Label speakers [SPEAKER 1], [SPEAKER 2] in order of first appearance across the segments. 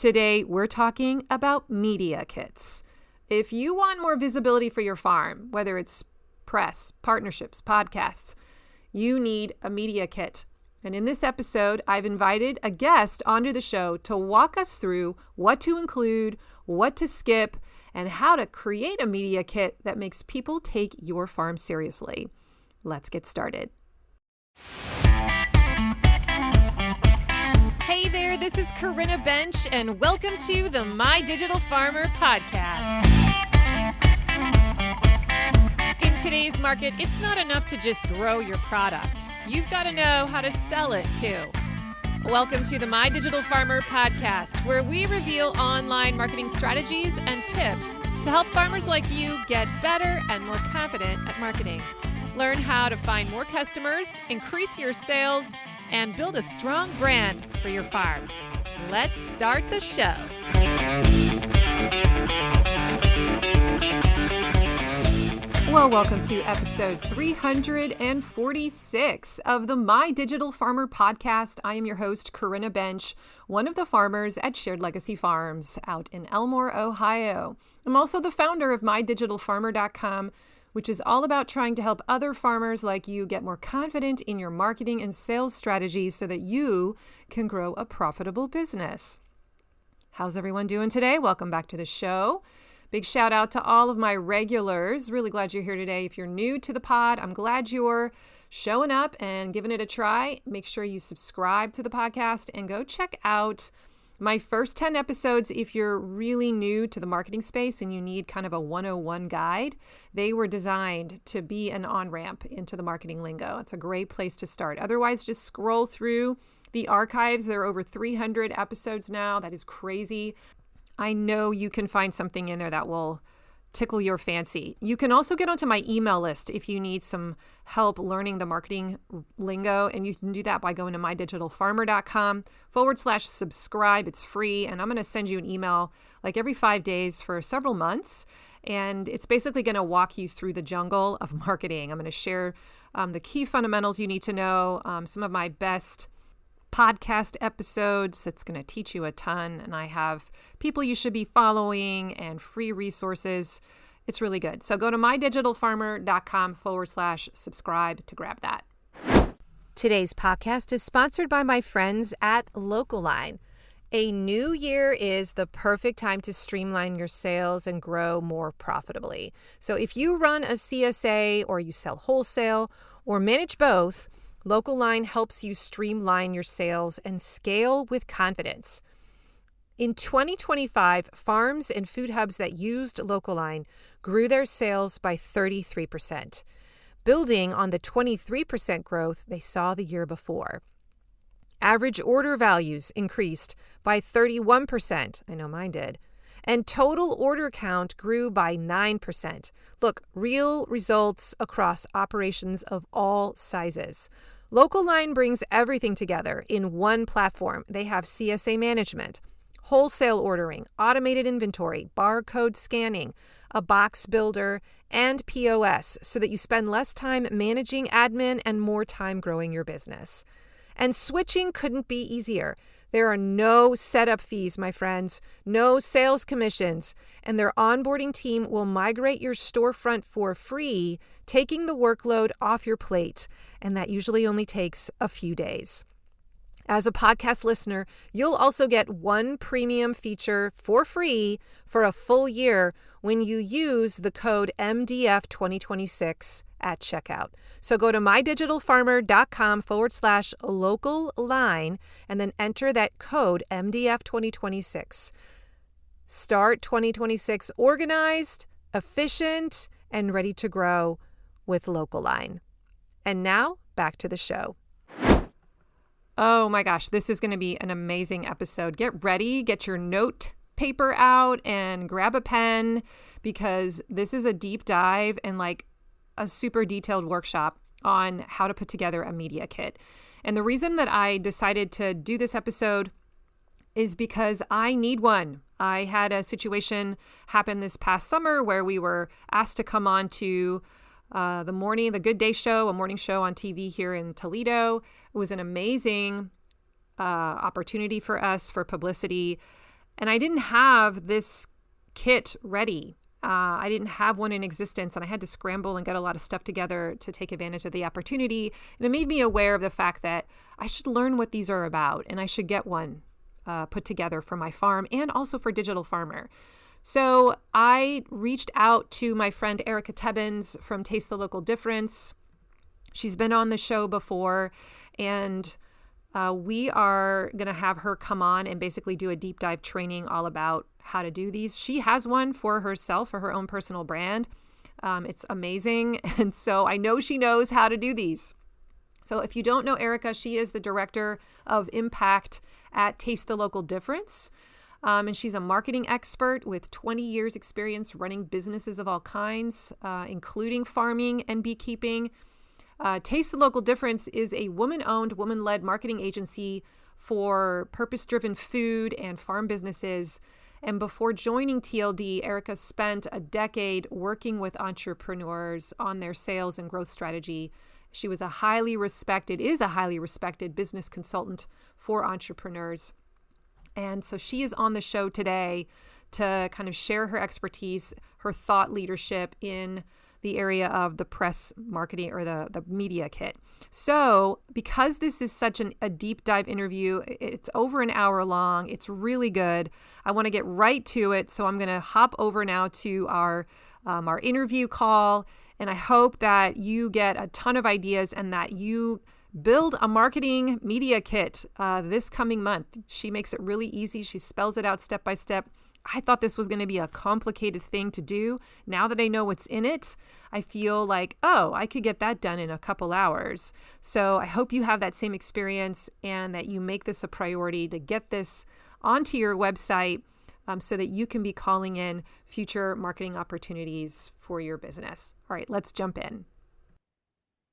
[SPEAKER 1] Today, we're talking about media kits. If you want more visibility for your farm, whether it's press, partnerships, podcasts, you need a media kit. And in this episode, I've invited a guest onto the show to walk us through what to include, what to skip, and how to create a media kit that makes people take your farm seriously. Let's get started. Hey there, this is Corinna Bench, and welcome to the My Digital Farmer podcast. In today's market, it's not enough to just grow your product. You've got to know how to sell it too. Welcome to the My Digital Farmer podcast, where we reveal online marketing strategies and tips to help farmers like you get better and more confident at marketing. Learn how to find more customers, increase your sales, and build a strong brand for your farm. Let's start the show. Well, welcome to episode 346 of the My Digital Farmer podcast. I am your host, Corinna Bench, one of the farmers at Shared Legacy Farms out in Elmore, Ohio. I'm also the founder of MyDigitalFarmer.com, which is all about trying to help other farmers like you get more confident in your marketing and sales strategies so that you can grow a profitable business. How's everyone doing today? Welcome back to the show. Big shout out to all of my regulars. Really glad you're here today. If you're new to the pod, I'm glad you're showing up and giving it a try. Make sure you subscribe to the podcast and go check out my first 10 episodes. If you're really new to the marketing space and you need kind of a 101 guide, they were designed to be an on-ramp into the marketing lingo. It's a great place to start. Otherwise, just scroll through the archives. There are over 300 episodes now. That is crazy. I know you can find something in there that will tickle your fancy. You can also get onto my email list if you need some help learning the marketing lingo, and you can do that by going to mydigitalfarmer.com/subscribe. It's free, and I'm going to send you an email like every 5 days for several months, and it's basically going to walk you through the jungle of marketing. I'm going to share the key fundamentals you need to know, some of my best podcast episodes that's going to teach you a ton. And I have people you should be following and free resources. It's really good. So go to mydigitalfarmer.com/subscribe to grab that. Today's podcast is sponsored by my friends at Local-Line. A new year is the perfect time to streamline your sales and grow more profitably. So if you run a CSA or you sell wholesale or manage both, Local-Line helps you streamline your sales and scale with confidence. In 2025, farms and food hubs that used Local-Line grew their sales by 33%, building on the 23% growth they saw the year before. Average order values increased by 31%. I know mine did. And total order count grew by 9%. Look, real results across operations of all sizes. Local-Line brings everything together in one platform. They have CSA management, wholesale ordering, automated inventory, barcode scanning, a box builder, and POS so that you spend less time managing admin and more time growing your business. And switching couldn't be easier. There are no setup fees, my friends, no sales commissions, and their onboarding team will migrate your storefront for free, taking the workload off your plate, and that usually only takes a few days. As a podcast listener, you'll also get one premium feature for free for a full year when you use the code MDF2026 at checkout. So go to mydigitalfarmer.com/local-line and then enter that code MDF2026. Start 2026 organized, efficient, and ready to grow with Local-Line. And now back to the show. Oh my gosh, this is going to be an amazing episode. Get ready, get your note paper out and grab a pen, because this is a deep dive and like a super detailed workshop on how to put together a media kit. And the reason that I decided to do this episode is because I need one. I had a situation happen this past summer where we were asked to come on to the Good Day Show, a morning show on TV here in Toledo. It was an amazing opportunity for us for publicity. And I didn't have this kit ready. I didn't have one in existence, and I had to scramble and get a lot of stuff together to take advantage of the opportunity. And it made me aware of the fact that I should learn what these are about, and I should get one put together for my farm and also for Digital Farmer. So I reached out to my friend Erika Tebbens from Taste the Local Difference. She's been on the show before, and we are going to have her come on and basically do a deep dive training all about how to do these. She has one for herself, for her own personal brand. It's amazing. And so I know she knows how to do these. So if you don't know Erika, she is the director of impact at Taste the Local Difference. And she's a marketing expert with 20 years experience running businesses of all kinds, including farming and beekeeping. Taste the Local Difference is a woman-owned, woman-led marketing agency for purpose-driven food and farm businesses. And before joining TLD, Erika spent a decade working with entrepreneurs on their sales and growth strategy. She is a highly respected business consultant for entrepreneurs. And so she is on the show today to kind of share her expertise, her thought leadership in the area of the press marketing or the media kit. So because this is such a deep dive interview, it's over an hour long. It's really good. I want to get right to it. So I'm going to hop over now to our interview call. And I hope that you get a ton of ideas and that you build a marketing media kit this coming month. She makes it really easy. She spells it out step by step. I thought this was going to be a complicated thing to do. Now that I know what's in it, I feel like, oh, I could get that done in a couple hours. So I hope you have that same experience and that you make this a priority to get this onto your website so that you can be calling in future marketing opportunities for your business. All right, let's jump in.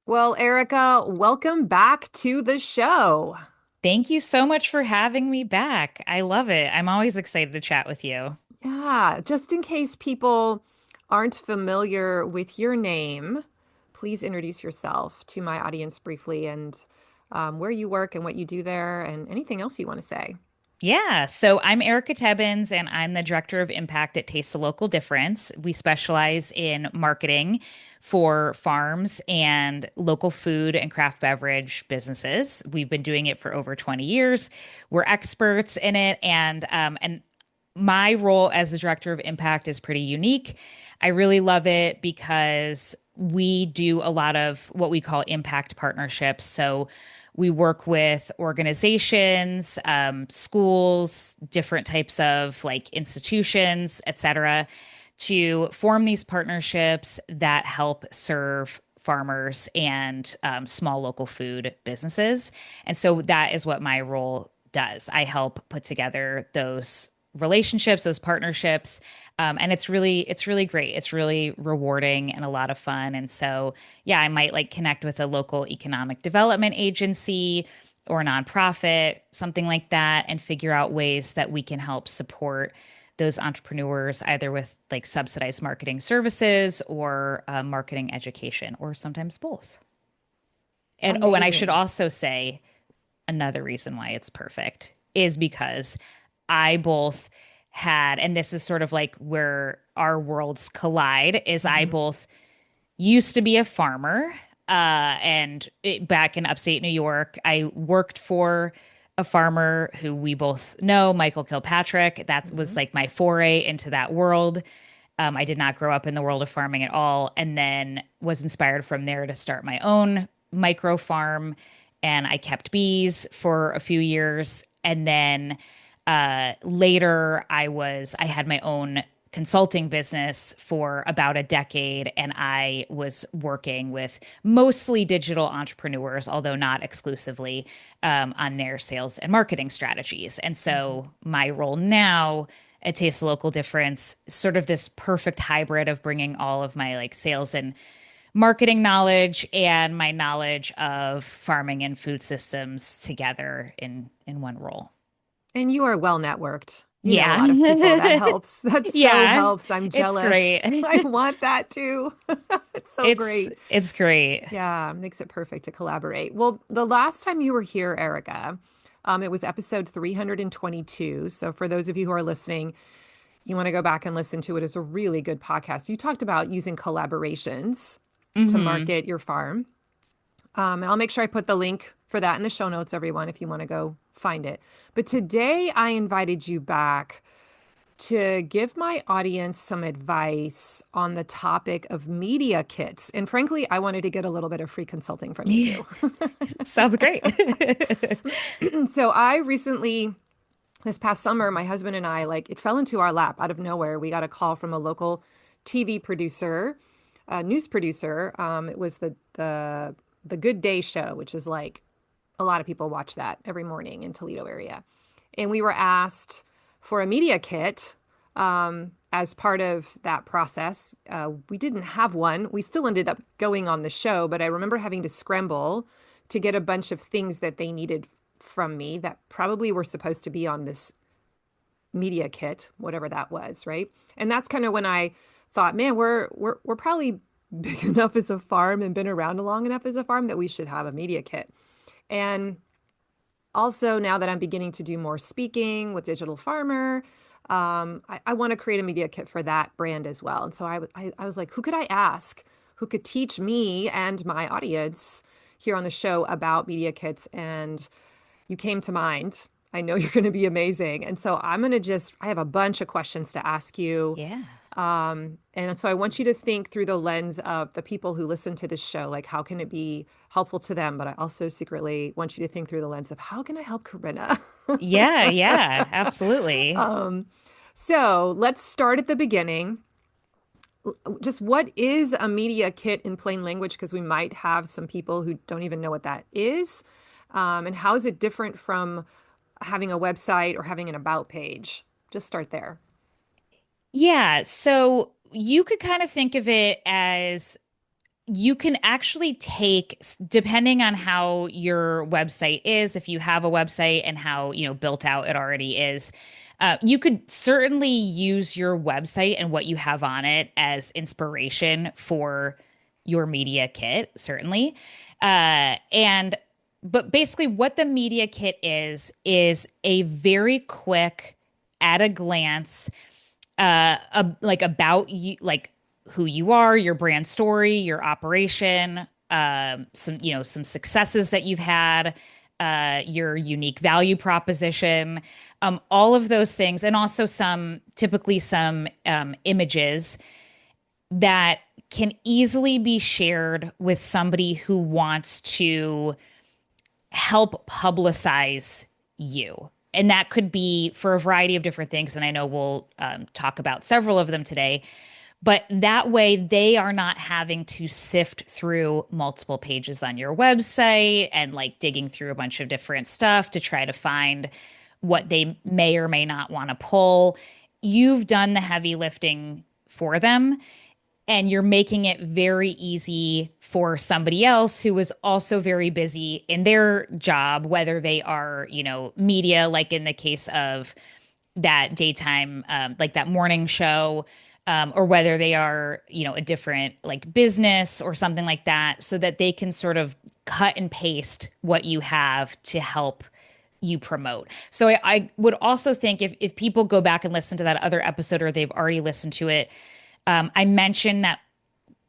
[SPEAKER 1] Well, Erika, welcome back to the show.
[SPEAKER 2] Thank you so much for having me back. I love it. I'm always excited to chat with you.
[SPEAKER 1] Yeah, just in case people aren't familiar with your name, please introduce yourself to my audience briefly and where you work and what you do there and anything else you want to say.
[SPEAKER 2] Yeah, so I'm Erika Tebbens, and I'm the Director of Impact at Taste the Local Difference. We specialize in marketing for farms and local food and craft beverage businesses. We've been doing it for over 20 years. We're experts in it, and my role as the Director of Impact is pretty unique. I really love it because we do a lot of what we call impact partnerships. So we work with organizations, schools, different types of like institutions, et cetera, to form these partnerships that help serve farmers and small local food businesses. And so that is what my role does. I help put together those relationships, those partnerships. And it's really great. It's really rewarding and a lot of fun. And so, yeah, I might like connect with a local economic development agency or a nonprofit, something like that, and figure out ways that we can help support those entrepreneurs either with like subsidized marketing services or marketing education, or sometimes both. And oh, and I should
[SPEAKER 1] Amazing.
[SPEAKER 2] also say another reason why it's perfect is because I both had, and this is sort of like where our worlds collide, is I
[SPEAKER 1] Mhm.
[SPEAKER 2] both used to be a farmer, back in upstate New York, I worked for a farmer who we both know, Michael Kilpatrick. That was
[SPEAKER 1] Mhm.
[SPEAKER 2] like my foray into that world. I did not grow up in the world of farming at all, and then was inspired from there to start my own micro farm. And I kept bees for a few years, and then later I had my own consulting business for about a decade, and I was working with mostly digital entrepreneurs, although not exclusively, on their sales and marketing strategies. And
[SPEAKER 1] Mhm.
[SPEAKER 2] so my role now at Taste the Local Difference, sort of this perfect hybrid of bringing all of my like sales and marketing knowledge and my knowledge of farming and food systems together in one role.
[SPEAKER 1] And you are well networked. You know a
[SPEAKER 2] Yeah.
[SPEAKER 1] lot of people. That helps. That so
[SPEAKER 2] Yeah.
[SPEAKER 1] helps. I'm
[SPEAKER 2] It's
[SPEAKER 1] jealous.
[SPEAKER 2] great.
[SPEAKER 1] I want that too. It's so
[SPEAKER 2] It's
[SPEAKER 1] great.
[SPEAKER 2] it's great.
[SPEAKER 1] Yeah, makes it perfect to collaborate. Well, the last time you were here, Erika, It was episode 322. So for those of you who are listening, you want to go back and listen to it. It's a really good podcast. You talked about using collaborations to
[SPEAKER 2] Hmm.
[SPEAKER 1] market your farm. And I'll make sure I put the link for that in the show notes, everyone, if you want to go find it. But today I invited you back to give my audience some advice on the topic of media kits. And frankly, I wanted to get a little bit of free consulting from you
[SPEAKER 2] Yeah,
[SPEAKER 1] too.
[SPEAKER 2] sounds great.
[SPEAKER 1] So I recently, this past summer, my husband and I, like, it fell into our lap out of nowhere. We got a call from a local TV producer, news producer. It was the Good Day Show, which is like a lot of people watch that every morning in Toledo area. And we were asked for a media kit as part of that process. We didn't have one. We still ended up going on the show, but I remember having to scramble to get a bunch of things that they needed from me that probably were supposed to be on this media kit, whatever that was, right? And that's kind of when I thought, man, we're probably big enough as a farm and been around long enough as a farm that we should have a media kit. And also, now that I'm beginning to do more speaking with Digital Farmer, I want to create a media kit for that brand as well. And so I was like, who could I ask who could teach me and my audience here on the show about media kits? And you came to mind. I know you're going to be amazing. And so I have a bunch of questions to ask you.
[SPEAKER 2] Yeah.
[SPEAKER 1] And so I want you to think through the lens of the people who listen to this show, like how can it be helpful to them? But I also secretly want you to think through the lens of how can I help Corinna?
[SPEAKER 2] Yeah, yeah, absolutely.
[SPEAKER 1] So let's start at the beginning. Just what is a media kit in plain language? Because we might have some people who don't even know what that is. And how is it different from having a website or having an about page? Just start there.
[SPEAKER 2] Yeah, so you could kind of think of it as you can actually take, depending on how your website is, if you have a website and how, built out it already is, you could certainly use your website and what you have on it as inspiration for your media kit, certainly. And but basically what the media kit is a very quick, at a glance, like about you, like who you are, your brand story, your operation, some successes that you've had, your unique value proposition, all of those things, and also typically some images that can easily be shared with somebody who wants to help publicize you. And that could be for a variety of different things. And I know we'll talk about several of them today. But that way, they are not having to sift through multiple pages on your website and like digging through a bunch of different stuff to try to find what they may or may not want to pull. You've done the heavy lifting for them, and you're making it very easy for somebody else who is also very busy in their job, whether they are, media, like in the case of that daytime, like that morning show, or whether they are, a different like business or something like that, so that they can sort of cut and paste what you have to help you promote. So I would also think if people go back and listen to that other episode or they've already listened to it, I mentioned that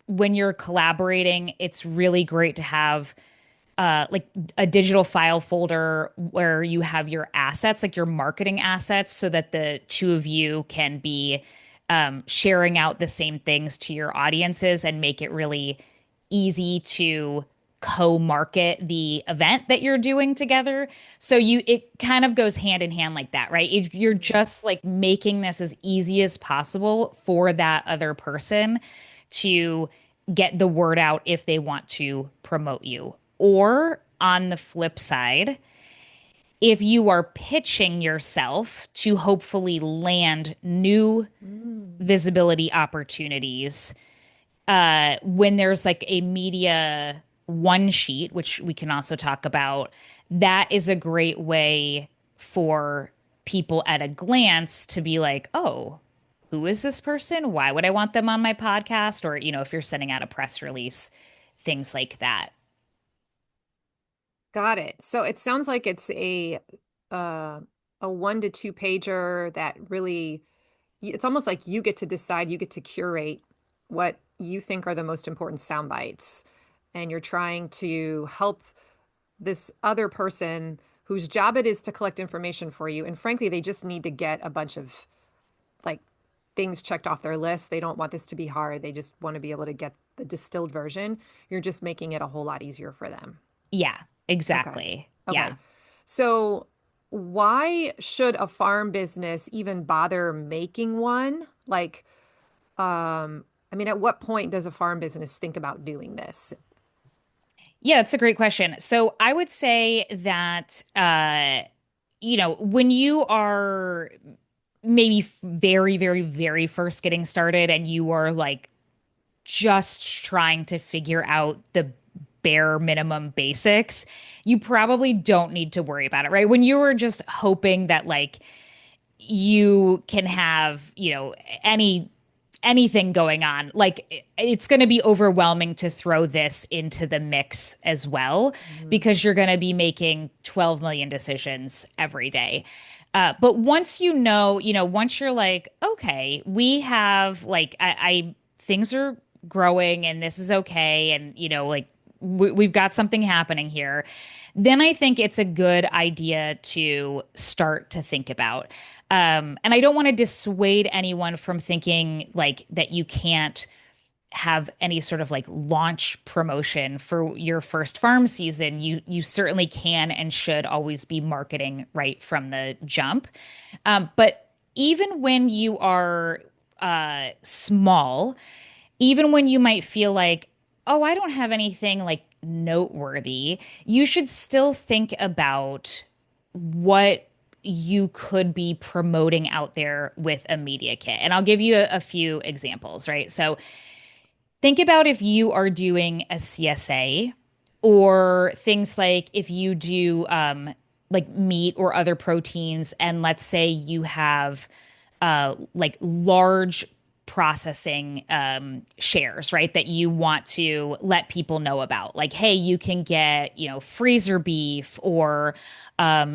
[SPEAKER 2] when you're collaborating, it's really great to have like a digital file folder where you have your assets, like your marketing assets, so that the two of you can be sharing out the same things to your audiences and make it really easy to co-market the event that you're doing together. So it kind of goes hand in hand like that, right? You're just like making this as easy as possible for that other person to get the word out if they want to promote you. Or on the flip side, if you are pitching yourself to hopefully land new
[SPEAKER 1] Mm.
[SPEAKER 2] visibility opportunities, when there's like a media one sheet, which we can also talk about, that is a great way for people at a glance to be like, oh, who is this person? Why would I want them on my podcast? Or, if you're sending out a press release, things like that.
[SPEAKER 1] Got it. So it sounds like it's uh, a 1 to 2 pager that really, it's almost like you get to decide, you get to curate what you think are the most important sound bites. And you're trying to help this other person whose job it is to collect information for you. And frankly, they just need to get a bunch of like things checked off their list. They don't want this to be hard. They just want to be able to get the distilled version. You're just making it a whole lot easier for them.
[SPEAKER 2] Yeah,
[SPEAKER 1] Okay.
[SPEAKER 2] exactly. Yeah.
[SPEAKER 1] Okay. So, why should a farm business even bother making one? I mean, at what point does a farm business think about doing this?
[SPEAKER 2] Yeah, it's a great question. So I would say that, when you are maybe very, very, very first getting started and you are like just trying to figure out the bare minimum basics, you probably don't need to worry about it, right? When you were just hoping that like you can have, anything going on, like it's going to be overwhelming to throw this into the mix as well
[SPEAKER 1] Mhm.
[SPEAKER 2] because you're going to be making 12 million decisions every day. But once once you're like, okay, we have like, things are growing and this is okay. And, like we've got something happening here. Then I think it's a good idea to start to think about. And I don't want to dissuade anyone from thinking like that you can't have any sort of like launch promotion for your first farm season. You certainly can and should always be marketing right from the jump. But even when you are small, even when you might feel like, oh, I don't have anything like noteworthy, you should still think about what you could be promoting out there with a media kit. And I'll give you a few examples, right? So think about if you are doing a CSA or things like if you do like meat or other proteins, and let's say you have like large processing shares, right? That you want to let people know about. Like, hey, you can get, freezer beef, or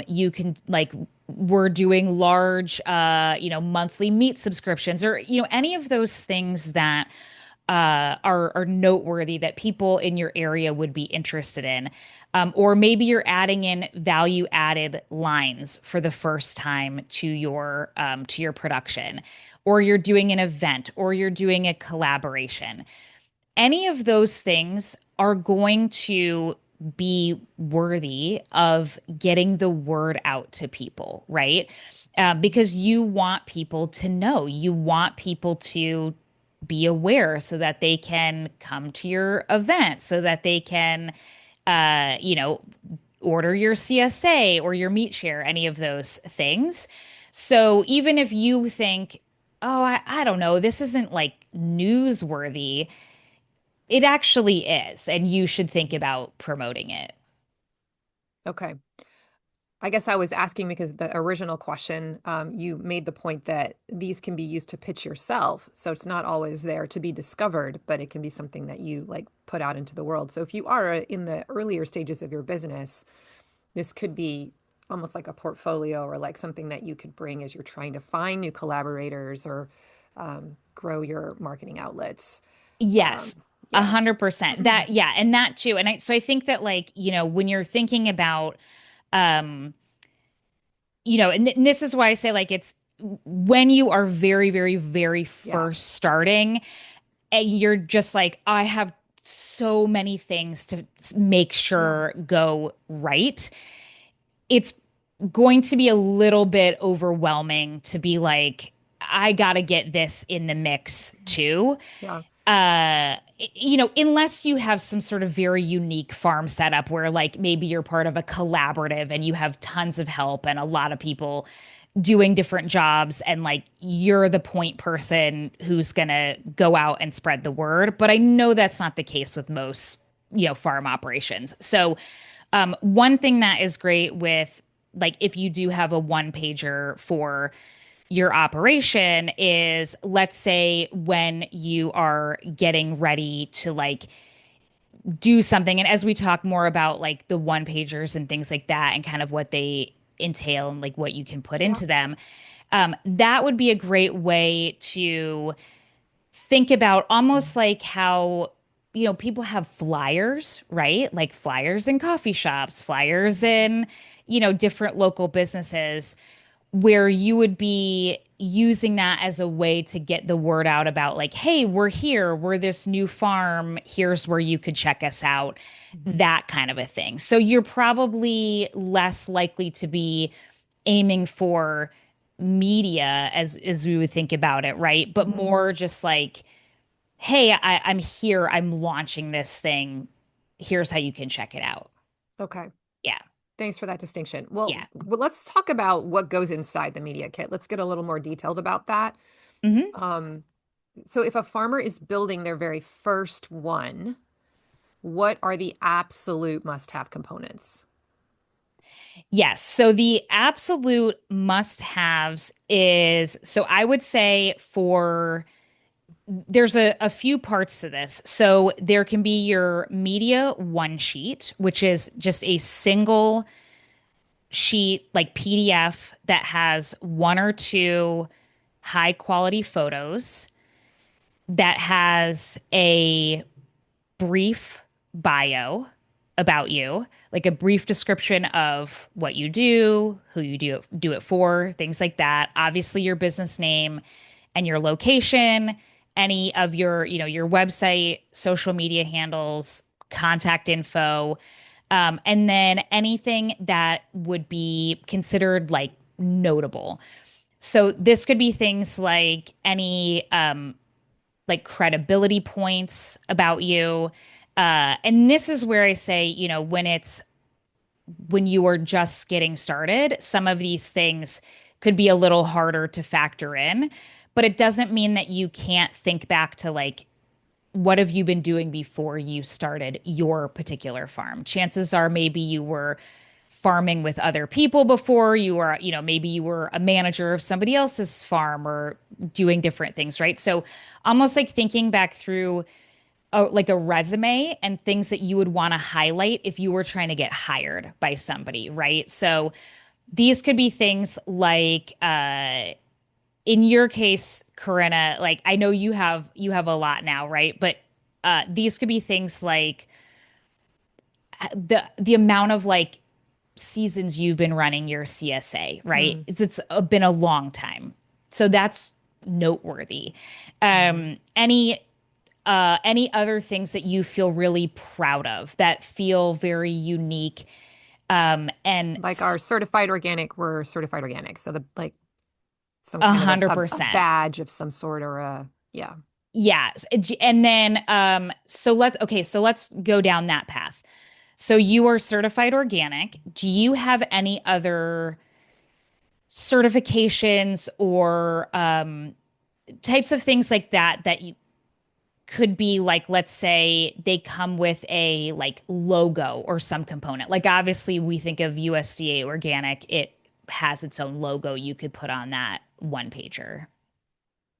[SPEAKER 2] you can like we're doing large monthly meat subscriptions, or any of those things that are noteworthy that people in your area would be interested in. Or maybe you're adding in value added lines for the first time to your production, or you're doing an event, or you're doing a collaboration. Any of those things are going to be worthy of getting the word out to people, right? Because you want people to know, you want people to be aware so that they can come to your event, so that they can, uh, you know, order your CSA or your meat share, any of those things. So even if you think, oh, I don't know, this isn't like newsworthy, it actually is, and you should think about promoting it.
[SPEAKER 1] Okay. I guess I was asking because the original question, you made the point that these can be used to pitch yourself. So it's not always there to be discovered, but it can be something that you like put out into the world. So if you are in the earlier stages of your business, this could be almost like a portfolio or like something that you could bring as you're trying to find new collaborators or grow your marketing outlets.
[SPEAKER 2] Yes,
[SPEAKER 1] Um,
[SPEAKER 2] a
[SPEAKER 1] yeah.
[SPEAKER 2] 100%. That, yeah, and that too. And so I think that like, when you're thinking about, um, and this is why I say like it's when you are very, very, very
[SPEAKER 1] Yeah.
[SPEAKER 2] first starting, and you're just like, I have so many things to make
[SPEAKER 1] Yeah.
[SPEAKER 2] sure go right. It's going to be a little bit overwhelming to be like, I got to get this in the mix too.
[SPEAKER 1] Yeah.
[SPEAKER 2] Unless you have some sort of very unique farm setup where like maybe you're part of a collaborative and you have tons of help and a lot of people doing different jobs, and like you're the point person who's gonna go out and spread the word. But I know that's not the case with most, farm operations. So one thing that is great with like if you do have a one pager for your operation is, let's say when you are getting ready to like do something, and as we talk more about like the one pagers and things like that and kind of what they entail and like what you can put
[SPEAKER 1] Yeah.
[SPEAKER 2] into them. That would be a great way to think about almost like how, people have flyers, right? Like flyers in coffee shops, flyers in, different local businesses where you would be using that as a way to get the word out about like, hey, we're here, we're this new farm, here's where you could check us out,
[SPEAKER 1] Mhm.
[SPEAKER 2] that kind of a thing. So you're probably less likely to be aiming for media as we would think about it, right? But
[SPEAKER 1] Mhm.
[SPEAKER 2] more just like, hey, I'm here, I'm launching this thing. Here's how you can check it out.
[SPEAKER 1] Okay.
[SPEAKER 2] Yeah.
[SPEAKER 1] Thanks for that distinction. Well,
[SPEAKER 2] Yeah.
[SPEAKER 1] let's talk about what goes inside the media kit. Let's get a little more detailed about that.
[SPEAKER 2] Hmm.
[SPEAKER 1] Um, so if a farmer is building their very first one, what are the absolute must-have components?
[SPEAKER 2] Yes. So the absolute must-haves is so I would say for there's a few parts to this. So there can be your media one sheet, which is just a single sheet like PDF that has one or two high quality photos that has a brief bio about you, like a brief description of what you do, who you do it for, things like that. Obviously, your business name and your location, any of your, your website, social media handles, contact info, and then anything that would be considered like notable. So this could be things like any like credibility points about you. And this is where I say, when you are just getting started, some of these things could be a little harder to factor in, but it doesn't mean that you can't think back to like, what have you been doing before you started your particular farm? Chances are maybe you were farming with other people before you were, maybe you were a manager of somebody else's farm or doing different things, right? So almost like thinking back through like a resume and things that you would want to highlight if you were trying to get hired by somebody, right? So these could be things like in your case, Corinna, like I know you have a lot now, right? But these could be things like the amount of like seasons you've been running your CSA, right?
[SPEAKER 1] Mm.
[SPEAKER 2] It's been a long time. So that's noteworthy.
[SPEAKER 1] Mhm.
[SPEAKER 2] Any other things that you feel really proud of that feel very unique and
[SPEAKER 1] Like our certified organic, we're certified organic. So the like some
[SPEAKER 2] a
[SPEAKER 1] kind of
[SPEAKER 2] hundred
[SPEAKER 1] a
[SPEAKER 2] percent.
[SPEAKER 1] badge of some sort or yeah.
[SPEAKER 2] Yeah. And then so let's go down that path. So you are certified organic. Do you have any other certifications or types of things like that you could be like, let's say they come with a like logo or some component. Like obviously we think of USDA organic, it has its own logo you could put on that one pager.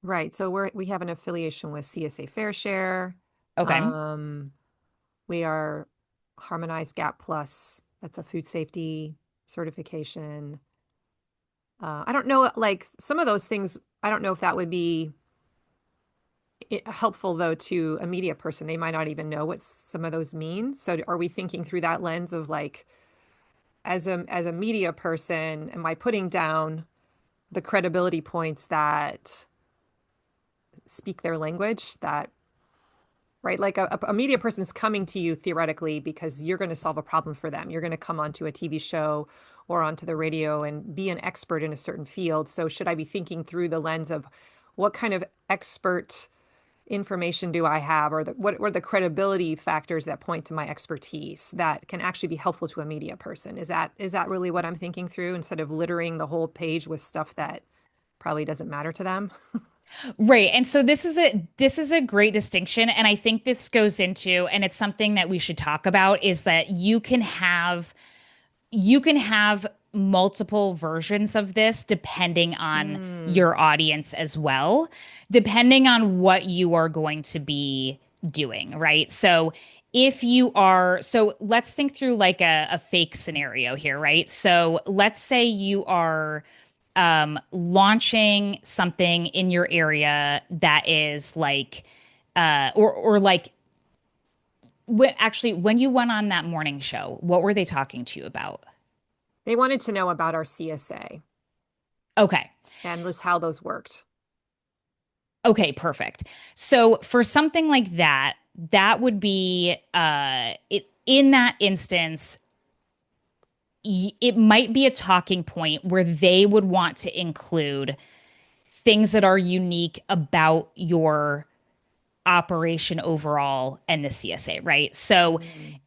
[SPEAKER 1] Right. So we have an affiliation with CSA Fair Share.
[SPEAKER 2] Okay.
[SPEAKER 1] Um, we are Harmonized Gap Plus. That's a food safety certification. I don't know, like some of those things, I don't know if that would be helpful though to a media person. They might not even know what some of those mean. So are we thinking through that lens of like, as a media person, am I putting down the credibility points that speak their language, that right? Like a media person's coming to you theoretically because you're going to solve a problem for them. You're going to come onto a TV show or onto the radio and be an expert in a certain field. So should I be thinking through the lens of what kind of expert information do I have, or what are the credibility factors that point to my expertise that can actually be helpful to a media person? Is that really what I'm thinking through instead of littering the whole page with stuff that probably doesn't matter to them?
[SPEAKER 2] Right. And so this is a great distinction and I think this goes into and it's something that we should talk about is that you can have multiple versions of this depending on
[SPEAKER 1] Mm,
[SPEAKER 2] your audience as well, depending on what you are going to be doing, right? So if you are, so let's think through like a fake scenario here, right? So let's say you are launching something in your area that is like, or like, actually, when you went on that morning show, what were they talking to you about?
[SPEAKER 1] They wanted to know about our CSA
[SPEAKER 2] Okay.
[SPEAKER 1] and just how those worked.
[SPEAKER 2] Okay, perfect. So for something like that, that would be it in that instance, it might be a talking point where they would want to include things that are unique about your operation overall and the CSA, right? So
[SPEAKER 1] Mm.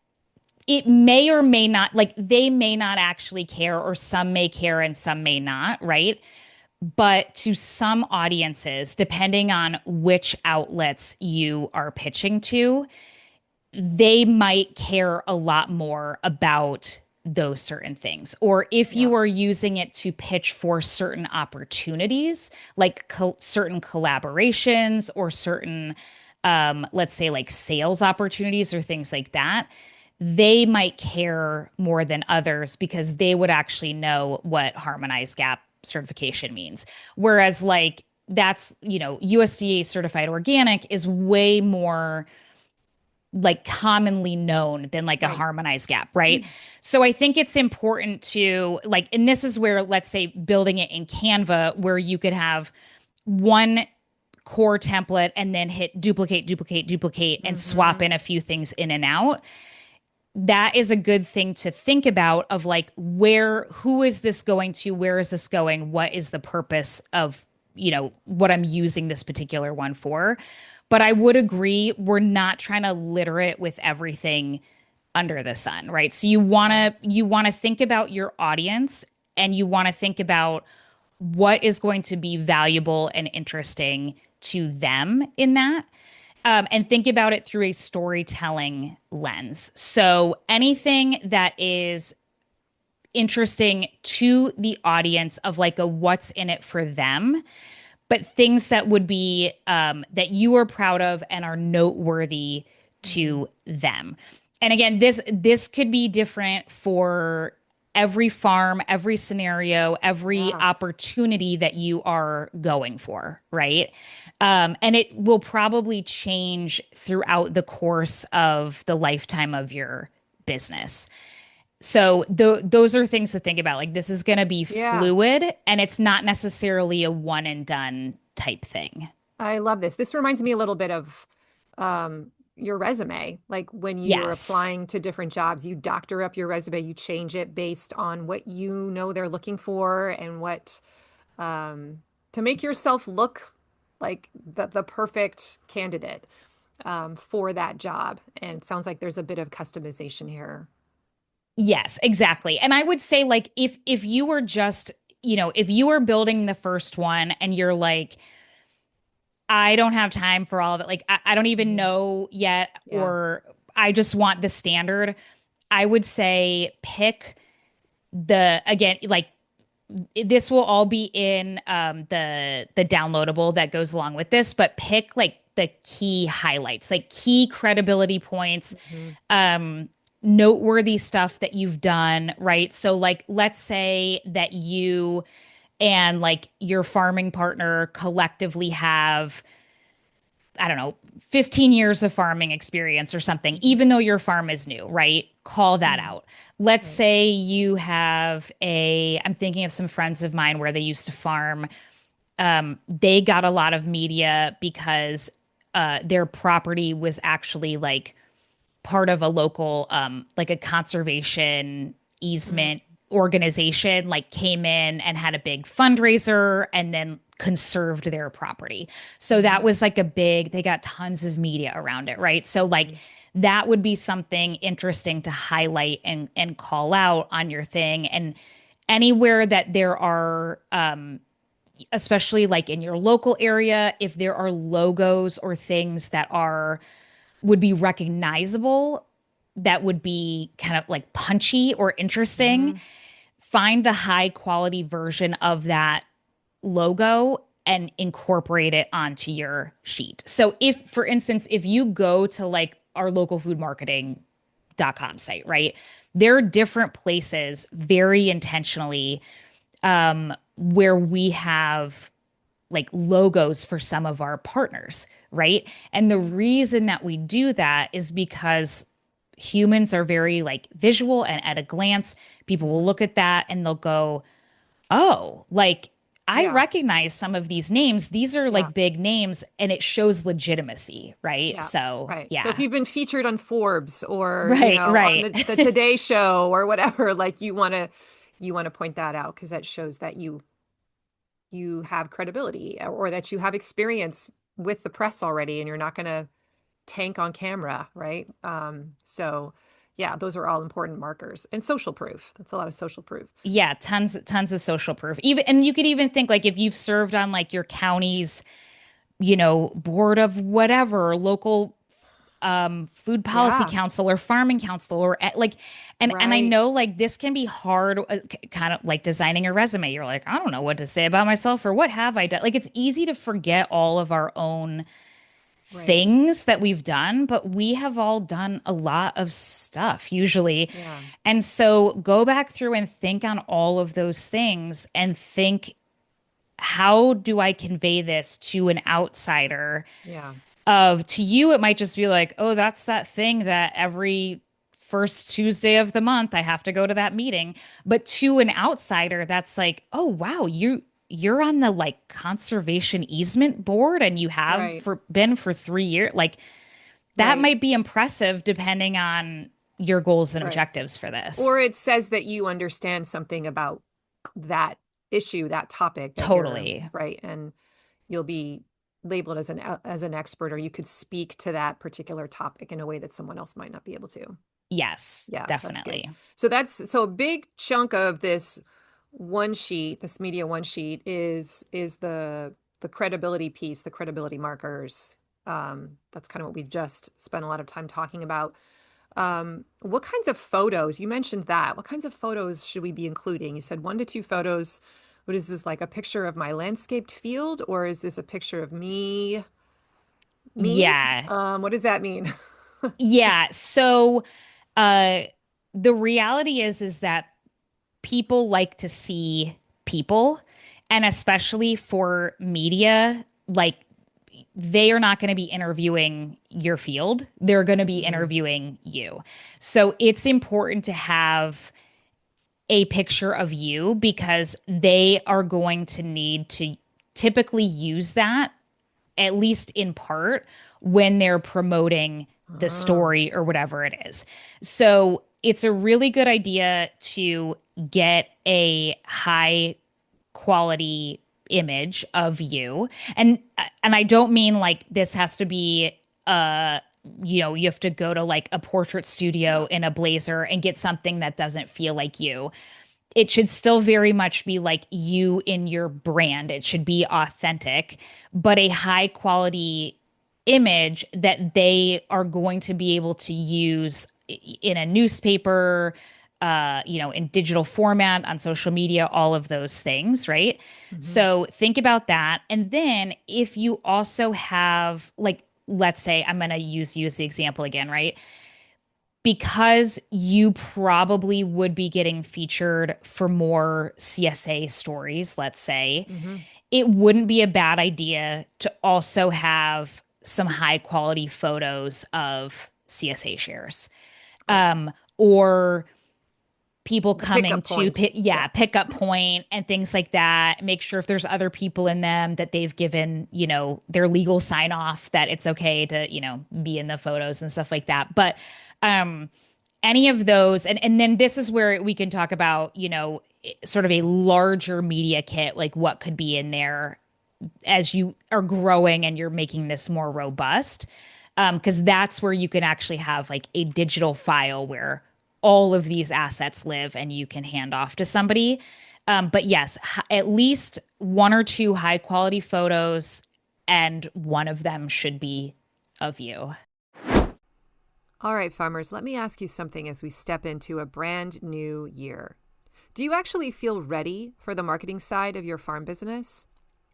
[SPEAKER 2] it may or may not, like they may not actually care, or some may care and some may not, right? But to some audiences, depending on which outlets you are pitching to, they might care a lot more about those certain things. Or if
[SPEAKER 1] Yeah.
[SPEAKER 2] you are using it to pitch for certain opportunities, like certain collaborations or certain, let's say, like sales opportunities or things like that, they might care more than others because they would actually know what harmonized gap certification means. Whereas, like, that's, USDA certified organic is way more like commonly known than like a
[SPEAKER 1] Right.
[SPEAKER 2] harmonized gap, right? So I think it's important to like, and this is where, let's say, building it in Canva, where you could have one core template and then hit duplicate, duplicate, duplicate, and swap
[SPEAKER 1] Hmm.
[SPEAKER 2] in a few things in and out. That is a good thing to think about of like, who is this going to? Where is this going? What is the purpose of, what I'm using this particular one for? But I would agree, we're not trying to litter it with everything under the sun, right? So
[SPEAKER 1] Yeah.
[SPEAKER 2] you want to think about your audience, and you want to think about what is going to be valuable and interesting to them in that. And think about it through a storytelling lens. So anything that is interesting to the audience of like a what's in it for them, but things that would be that you are proud of and are noteworthy
[SPEAKER 1] Hmm.
[SPEAKER 2] to them. And again, this could be different for every farm, every scenario, every
[SPEAKER 1] Yeah.
[SPEAKER 2] opportunity that you are going for, right? And it will probably change throughout the course of the lifetime of your business. So those are things to think about. Like this is going to be
[SPEAKER 1] Yeah.
[SPEAKER 2] fluid, and it's not necessarily a one and done type thing.
[SPEAKER 1] I love this. This reminds me a little bit of your resume. Like when you are
[SPEAKER 2] Yes.
[SPEAKER 1] applying to different jobs, you doctor up your resume, you change it based on what you know they're looking for and what to make yourself look like the perfect candidate for that job. And it sounds like there's a bit of customization here.
[SPEAKER 2] Yes, exactly. And I would say like if you were just, if you were building the first one and you're like, I don't have time for all of it, like I don't even
[SPEAKER 1] Mhm.
[SPEAKER 2] know yet,
[SPEAKER 1] Yeah.
[SPEAKER 2] or I just want the standard, I would say pick again, like this will all be in the downloadable that goes along with this, but pick like the key highlights, like key credibility points,
[SPEAKER 1] Hmm.
[SPEAKER 2] um noteworthy stuff that you've done, right? So like let's say that you and like your farming partner collectively have, I don't know, 15 years of farming experience or something,
[SPEAKER 1] Hmm.
[SPEAKER 2] even though your farm is new, right? Call that
[SPEAKER 1] Hmm.
[SPEAKER 2] out. Let's
[SPEAKER 1] Right.
[SPEAKER 2] say you have I'm thinking of some friends of mine where they used to farm. They got a lot of media because their property was actually like part of a local, like a conservation
[SPEAKER 1] Mm.
[SPEAKER 2] easement organization, like came in and had a big fundraiser and then conserved their property. So that
[SPEAKER 1] Hmm.
[SPEAKER 2] was like they got tons of media around it, right? So like that would be something interesting to highlight and call out on your thing. And anywhere that there are especially like in your local area, if there are logos or things that are would be recognizable, that would be kind of like punchy or interesting,
[SPEAKER 1] Hmm.
[SPEAKER 2] find the high quality version of that logo and incorporate it onto your sheet. So if, for instance, if you go to like our localfoodmarketing.com site, right? There are different places very intentionally where we have like logos for some of our partners, right? And the reason that we do that is because humans are very like visual, and at a glance, people will look at that and they'll go, oh, like I
[SPEAKER 1] Yeah.
[SPEAKER 2] recognize some of these names. These are
[SPEAKER 1] Yeah.
[SPEAKER 2] like big names, and it shows legitimacy, right?
[SPEAKER 1] Yeah.
[SPEAKER 2] So,
[SPEAKER 1] Right. So if
[SPEAKER 2] yeah.
[SPEAKER 1] you've been featured on Forbes or,
[SPEAKER 2] Right,
[SPEAKER 1] on
[SPEAKER 2] right.
[SPEAKER 1] the Today Show or whatever, like you want to point that out because that shows that you have credibility or that you have experience with the press already and you're not going to tank on camera, right? So yeah, those are all important markers and social proof. That's a lot of social proof.
[SPEAKER 2] Yeah, tons of social proof. Even, and you could even think like if you've served on like your county's, board of whatever, local food policy
[SPEAKER 1] Yeah,
[SPEAKER 2] council or farming council or like, and I
[SPEAKER 1] right,
[SPEAKER 2] know like this can be hard, kind of like designing a resume. You're like, I don't know what to say about myself or what have I done. Like it's easy to forget all of our own
[SPEAKER 1] right.
[SPEAKER 2] things that we've done, but we have all done a lot of stuff usually.
[SPEAKER 1] Yeah,
[SPEAKER 2] And so go back through and think on all of those things and think, how do I convey this to an outsider?
[SPEAKER 1] yeah,
[SPEAKER 2] Of to you, it might just be like, oh, that's that thing that every first Tuesday of the month I have to go to that meeting. But to an outsider, that's like, oh wow, you're on the like conservation easement board and you have
[SPEAKER 1] right,
[SPEAKER 2] been for 3 years. Like that
[SPEAKER 1] right,
[SPEAKER 2] might be impressive depending on your goals and
[SPEAKER 1] right.
[SPEAKER 2] objectives for this.
[SPEAKER 1] Or it says that you understand something about that issue, that topic that you're
[SPEAKER 2] Totally.
[SPEAKER 1] right, and you'll be labeled as an expert, or you could speak to that particular topic in a way that someone else might not be able to.
[SPEAKER 2] Yes,
[SPEAKER 1] Yeah, that's good.
[SPEAKER 2] definitely.
[SPEAKER 1] So a big chunk of this media one sheet is the credibility piece, the credibility markers. That's kind of what we've just spent a lot of time talking about. What kinds of photos? You mentioned that. What kinds of photos should we be including? You said 1 to 2 photos. What is this, like a picture of my landscaped field, or is this a picture of me? Me?
[SPEAKER 2] Yeah.
[SPEAKER 1] What does that mean?
[SPEAKER 2] Yeah. So uh the reality is that people like to see people, and especially for media, like they are not going to be interviewing your field. They're going to be
[SPEAKER 1] Mhm.
[SPEAKER 2] interviewing you. So it's important to have a picture of you because they are going to need to typically use that, at least in part, when they're promoting the
[SPEAKER 1] Oh,
[SPEAKER 2] story or whatever it is. So it's a really good idea to get a high quality image of you. And I don't mean like this has to be you have to go to like a portrait studio
[SPEAKER 1] yeah.
[SPEAKER 2] in a blazer and get something that doesn't feel like you. It should still very much be like you in your brand. It should be authentic, but a high quality image that they are going to be able to use in a newspaper, in digital format, on social media, all of those things, right?
[SPEAKER 1] Hmm.
[SPEAKER 2] So think about that. And then if you also have, like, let's say I'm going to use you as the example again, right? Because you probably would be getting featured for more CSA stories, let's say,
[SPEAKER 1] Hmm.
[SPEAKER 2] it wouldn't be a bad idea to also have some high quality photos of CSA shares,
[SPEAKER 1] Right.
[SPEAKER 2] or people
[SPEAKER 1] The
[SPEAKER 2] coming
[SPEAKER 1] pickup
[SPEAKER 2] to
[SPEAKER 1] point. Yeah.
[SPEAKER 2] pick up point and things like that. Make sure if there's other people in them that they've given, their legal sign off that it's okay to, be in the photos and stuff like that. But um any of those, and then this is where we can talk about, sort of a larger media kit, like what could be in there as you are growing and you're making this more robust. Because that's where you can actually have like a digital file where all of these assets live and you can hand off to somebody. But yes, at least 1 or 2 high quality photos, and one of them should be of you.
[SPEAKER 1] All right, farmers, let me ask you something as we step into a brand new year. Do you actually feel ready for the marketing side of your farm business?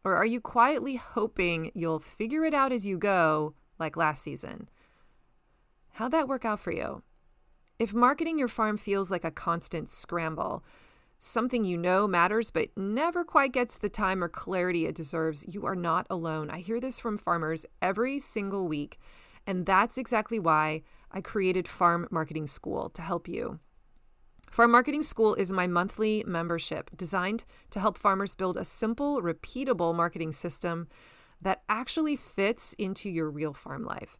[SPEAKER 1] Or are you quietly hoping you'll figure it out as you go, like last season? How'd that work out for you? If marketing your farm feels like a constant scramble, something you know matters but never quite gets the time or clarity it deserves, you are not alone. I hear this from farmers every single week, and that's exactly why I created Farm Marketing School to help you. Farm Marketing School is my monthly membership designed to help farmers build a simple, repeatable marketing system that actually fits into your real farm life.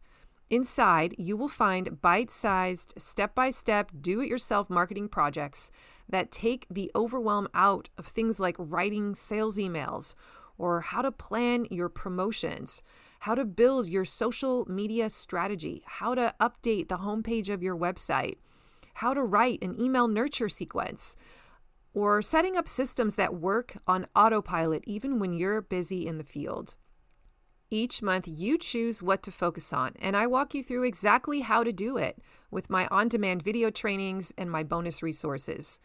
[SPEAKER 1] Inside, you will find bite-sized, step-by-step, do-it-yourself marketing projects that take the overwhelm out of things like writing sales emails or how to plan your promotions, how to build your social media strategy, how to update the homepage of your website, how to write an email nurture sequence, or setting up systems that work on autopilot even when you're busy in the field. Each month, you choose what to focus on, and I walk you through exactly how to do it with my on-demand video trainings and my bonus resources.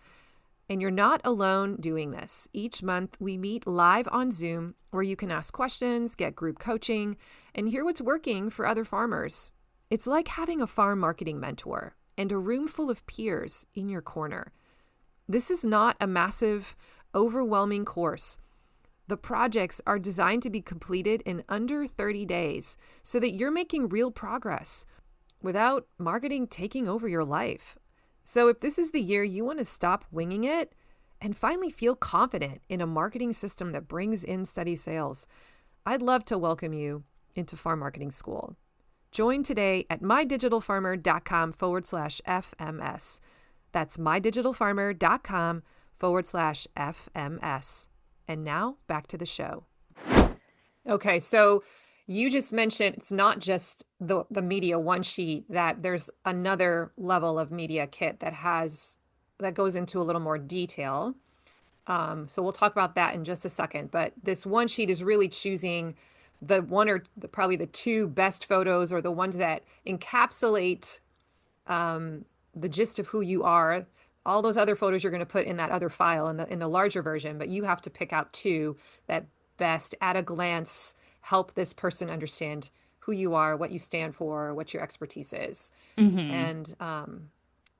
[SPEAKER 1] And you're not alone doing this. Each month, we meet live on Zoom where you can ask questions, get group coaching, and hear what's working for other farmers. It's like having a farm marketing mentor and a room full of peers in your corner. This is not a massive, overwhelming course. The projects are designed to be completed in under 30 days so that you're making real progress without marketing taking over your life. So if this is the year you want to stop winging it and finally feel confident in a marketing system that brings in steady sales, I'd love to welcome you into Farm Marketing School. Join today at mydigitalfarmer.com/FMS. That's mydigitalfarmer.com/FMS. And now back to the show. Okay, so you just mentioned it's not just the media one sheet, that there's another level of media kit that goes into a little more detail. So we'll talk about that in just a second. But this one sheet is really choosing the one or probably the two best photos, or the ones that encapsulate the gist of who you are. All those other photos you're going to put in that other file in the larger version, but you have to pick out two that best at a glance help this person understand who you are, what you stand for, what your expertise is. And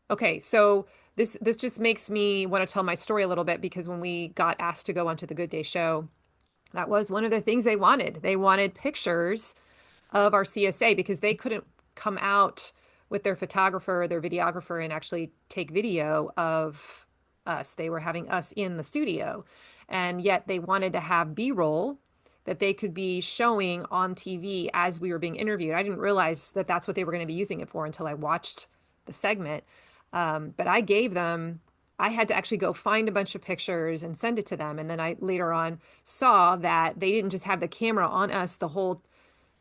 [SPEAKER 1] okay, so this just makes me want to tell my story a little bit, because when we got asked to go onto the Good Day show, that was one of the things they wanted. They wanted pictures of our CSA because they couldn't come out with their photographer or their videographer and actually take video of us. They were having us in the studio, and yet they wanted to have B-roll that they could be showing on TV as we were being interviewed. I didn't realize that that's what they were going to be using it for until I watched the segment. But I had to actually go find a bunch of pictures and send it to them. And then I later on saw that they didn't just have the camera on us the whole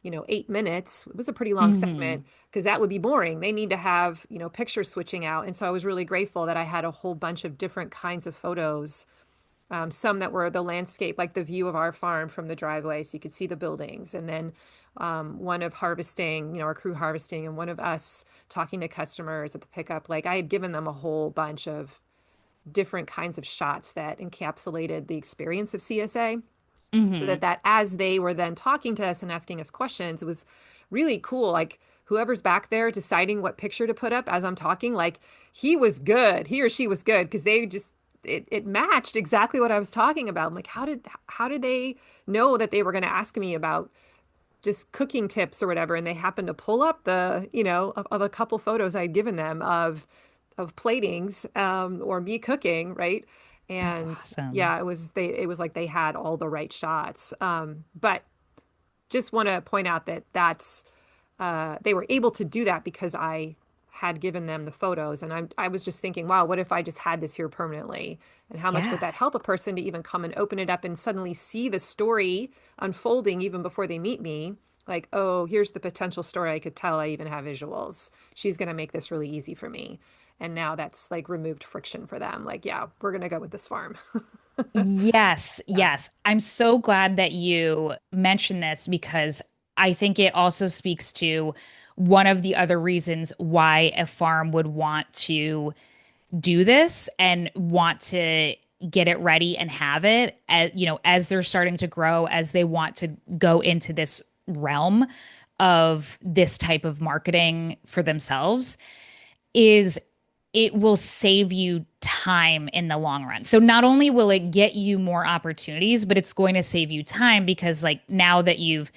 [SPEAKER 1] 8 minutes. It was a pretty long segment, because that would be boring. They need to have, picture switching out. And so I was really grateful that I had a whole bunch of different kinds of photos. Some that were the landscape, like the view of our farm from the driveway, so you could see the buildings. And then one of harvesting, our crew harvesting, and one of us talking to customers at the pickup. Like, I had given them a whole bunch of different kinds of shots that encapsulated the experience of CSA. So that as they were then talking to us and asking us questions, it was really cool. Like, whoever's back there deciding what picture to put up as I'm talking, like, he or she was good, because they just, it matched exactly what I was talking about. I'm like, how did they know that they were going to ask me about just cooking tips or whatever? And they happened to pull up of a couple photos I'd given them of platings, or me cooking, right? And
[SPEAKER 2] That's awesome.
[SPEAKER 1] yeah, it was like they had all the right shots. But just want to point out that they were able to do that because I had given them the photos. And I was just thinking, wow, what if I just had this here permanently? And how much would that help a person to even come and open it up and suddenly see the story unfolding even before they meet me? Like, oh, here's the potential story I could tell. I even have visuals. She's going to make this really easy for me. And now that's like removed friction for them. Like, yeah, we're going to go with this farm.
[SPEAKER 2] Yes,
[SPEAKER 1] Yeah.
[SPEAKER 2] yes. I'm so glad that you mentioned this, because I think it also speaks to one of the other reasons why a farm would want to do this and want to get it ready and have it as they're starting to grow, as they want to go into this realm. of this type of marketing for themselves is it will save you time in the long run. So not only will it get you more opportunities, but it's going to save you time because like now that you've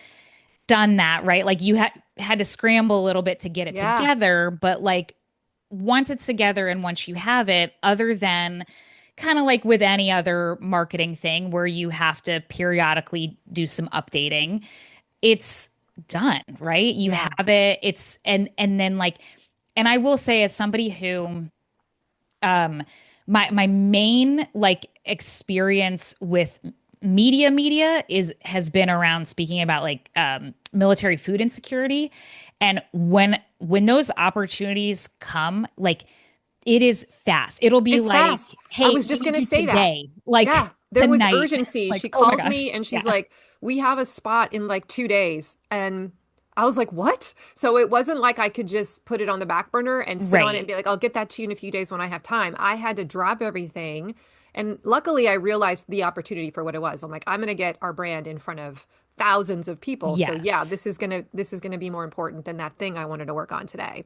[SPEAKER 2] done that, right? Like you had to scramble a little bit to get it
[SPEAKER 1] Yeah.
[SPEAKER 2] together, but like once it's together and once you have it, other than kind of like with any other marketing thing where you have to periodically do some updating, it's done, right? You
[SPEAKER 1] Yeah.
[SPEAKER 2] have it. It's and then like and I will say as somebody who um my main like experience with media is has been around speaking about like military food insecurity, and when those opportunities come, like it is fast. It'll be
[SPEAKER 1] It's
[SPEAKER 2] like,
[SPEAKER 1] fast. I
[SPEAKER 2] hey,
[SPEAKER 1] was
[SPEAKER 2] we
[SPEAKER 1] just
[SPEAKER 2] need
[SPEAKER 1] going to
[SPEAKER 2] you
[SPEAKER 1] say that.
[SPEAKER 2] today, like
[SPEAKER 1] Yeah, there was
[SPEAKER 2] tonight.
[SPEAKER 1] urgency.
[SPEAKER 2] Like,
[SPEAKER 1] She
[SPEAKER 2] oh my
[SPEAKER 1] calls
[SPEAKER 2] gosh.
[SPEAKER 1] me and she's
[SPEAKER 2] Yeah.
[SPEAKER 1] like, "We have a spot in like 2 days." And I was like, "What?" So it wasn't like I could just put it on the back burner and sit on it
[SPEAKER 2] Right.
[SPEAKER 1] and be like, "I'll get that to you in a few days when I have time." I had to drop everything. And luckily, I realized the opportunity for what it was. I'm like, I'm going to get our brand in front of thousands of people. So yeah,
[SPEAKER 2] Yes.
[SPEAKER 1] this is gonna be more important than that thing I wanted to work on today.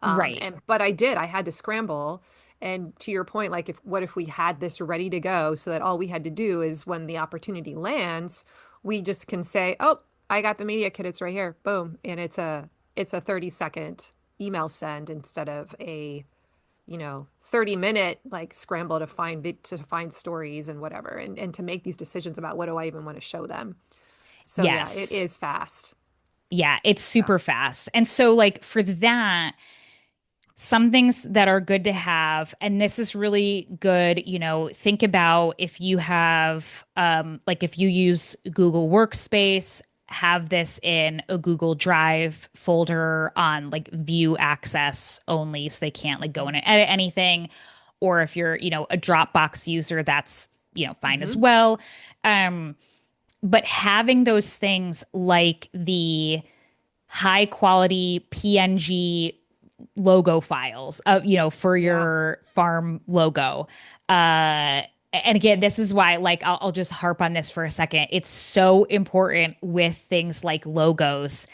[SPEAKER 2] Right.
[SPEAKER 1] And but I did. I had to scramble. And to your point, like if what if we had this ready to go so that all we had to do is when the opportunity lands, we just can say, "Oh, I got the media kit. It's right here. Boom." And it's a 30-second email send instead of a 30-minute like scramble to find stories and whatever and to make these decisions about what do I even want to show them. So yeah, it
[SPEAKER 2] Yes.
[SPEAKER 1] is fast.
[SPEAKER 2] Yeah, it's
[SPEAKER 1] Yeah.
[SPEAKER 2] super fast. And so like for that, some things that are good to have, and this is really good, think about if you have like if you use Google Workspace, have this in a Google Drive folder on like view access only so they can't like go in and edit anything. Or if you're, a Dropbox user, that's, fine as
[SPEAKER 1] Mm-hmm.
[SPEAKER 2] well. Um, but having those things like the high quality PNG logo files for
[SPEAKER 1] Yeah.
[SPEAKER 2] your farm logo. And again, this is why, like, I'll just harp on this for a second. It's so important with things like logos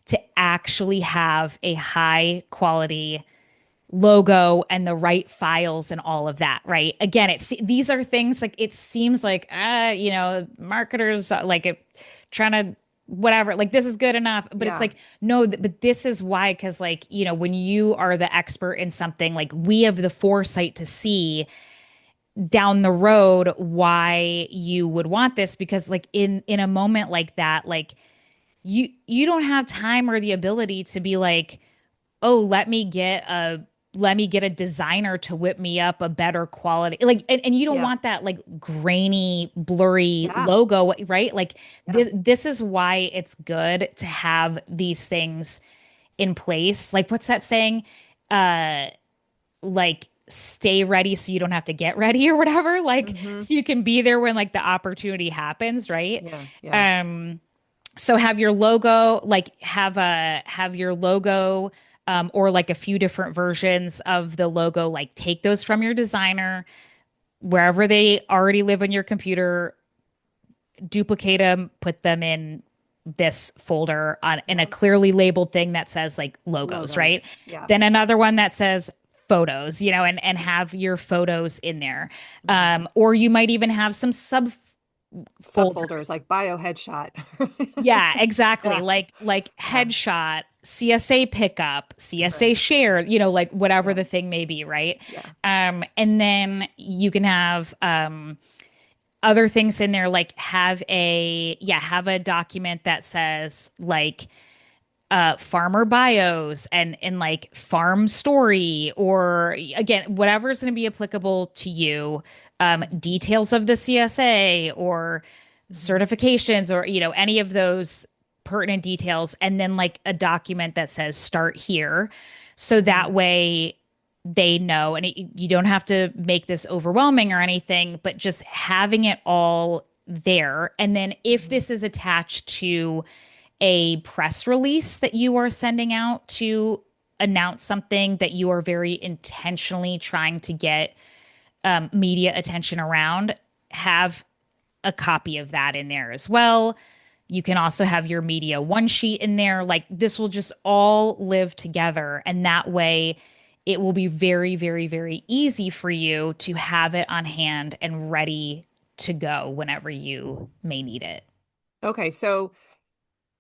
[SPEAKER 2] to actually have a high quality logo and the right files and all of that, right? Again, these are things like it seems like marketers like trying to whatever, like this is good enough, but it's
[SPEAKER 1] Yeah.
[SPEAKER 2] like no, but this is why, because like when you are the expert in something, like we have the foresight to see down the road why you would want this, because like in a moment like that, like you don't have time or the ability to be like, oh, let me get a designer to whip me up a better quality. Like, and you don't
[SPEAKER 1] Yeah.
[SPEAKER 2] want that like grainy, blurry
[SPEAKER 1] Yeah.
[SPEAKER 2] logo, right? Like
[SPEAKER 1] Yeah.
[SPEAKER 2] this is why it's good to have these things in place. Like what's that saying? Uh like stay ready so you don't have to get ready or whatever. Like
[SPEAKER 1] Mm-hmm.
[SPEAKER 2] so you can be there when like the opportunity happens, right?
[SPEAKER 1] Yeah. Yeah.
[SPEAKER 2] Um so have your logo, like have your logo or like a few different versions of the logo, like take those from your designer wherever they already live on your computer, duplicate them, put them in this folder on in a
[SPEAKER 1] Yeah.
[SPEAKER 2] clearly labeled thing that says like logos, right?
[SPEAKER 1] Logos. Yeah.
[SPEAKER 2] Then another one that says photos, and have your photos in there.
[SPEAKER 1] Mm-hmm.
[SPEAKER 2] Or you might even have some
[SPEAKER 1] Subfolders
[SPEAKER 2] folders.
[SPEAKER 1] like bio headshot.
[SPEAKER 2] Yeah, exactly.
[SPEAKER 1] Yeah.
[SPEAKER 2] Like
[SPEAKER 1] Yeah.
[SPEAKER 2] headshot, CSA pickup, CSA
[SPEAKER 1] Right.
[SPEAKER 2] share, like whatever
[SPEAKER 1] Yeah.
[SPEAKER 2] the thing may be, right?
[SPEAKER 1] Yeah.
[SPEAKER 2] And then you can have other things in there, like have a document that says like farmer bios and like farm story, or again, whatever is going to be applicable to you, details of the CSA or
[SPEAKER 1] Mm-hmm.
[SPEAKER 2] certifications, or any of those pertinent details, and then like a document that says start here, so
[SPEAKER 1] Mm-hmm.
[SPEAKER 2] that way they know, and you don't have to make this overwhelming or anything, but just having it all there. And then if
[SPEAKER 1] Mm-hmm.
[SPEAKER 2] this is attached to a press release that you are sending out to announce something that you are very intentionally trying to get media attention around, have a copy of that in there as well. You can also have your media one sheet in there. Like this will just all live together. And that way it will be very, very, very easy for you to have it on hand and ready to go whenever you may need it.
[SPEAKER 1] Okay, so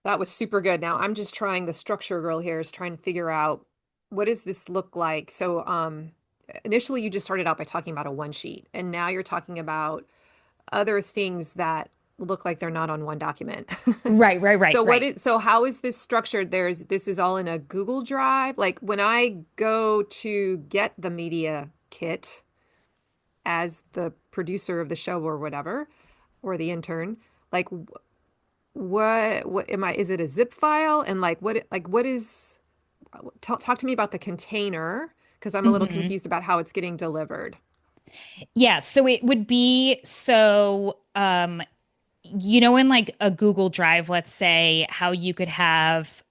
[SPEAKER 1] that was super good. Now I'm just trying the structure girl here is trying to figure out what does this look like. So initially you just started out by talking about a one sheet, and now you're talking about other things that look like they're not on one document.
[SPEAKER 2] Right, right, right, right.
[SPEAKER 1] So how is this structured? This is all in a Google Drive. Like when I go to get the media kit as the producer of the show or whatever, or the intern, like what am I, is it a zip file? And what is, talk to me about the container because I'm a little
[SPEAKER 2] Hmm.
[SPEAKER 1] confused about how it's getting delivered.
[SPEAKER 2] Yeah, so it would be in like a Google Drive, let's say, how you could have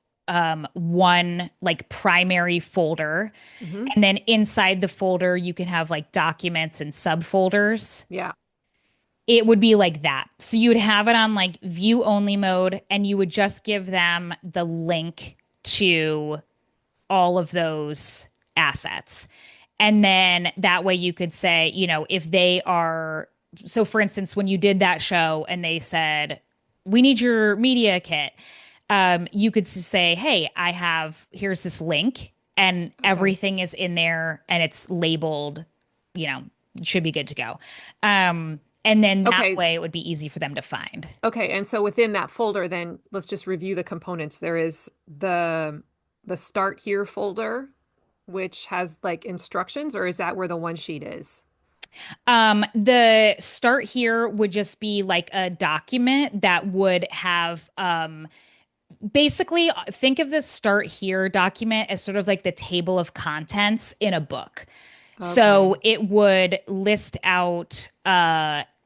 [SPEAKER 2] one like primary folder,
[SPEAKER 1] Hmm.
[SPEAKER 2] and then inside the folder you can have like documents and subfolders.
[SPEAKER 1] Yeah.
[SPEAKER 2] It would be like that. So you would have it on like view only mode, and you would just give them the link to all of those assets. And then that way you could say, if they are, so for instance, when you did that show and they said, we need your media kit, you could say, hey, here's this link and
[SPEAKER 1] Okay.
[SPEAKER 2] everything is in there and it's labeled, you know, should be good to go. And then that
[SPEAKER 1] Okay.
[SPEAKER 2] way it would be easy for them to find.
[SPEAKER 1] Okay, and so within that folder, then let's just review the components. There is the start here folder, which has like instructions, or is that where the one sheet is?
[SPEAKER 2] The start here would just be like a document that would have basically think of the start here document as sort of like the table of contents in a book.
[SPEAKER 1] Okay.
[SPEAKER 2] So it would list out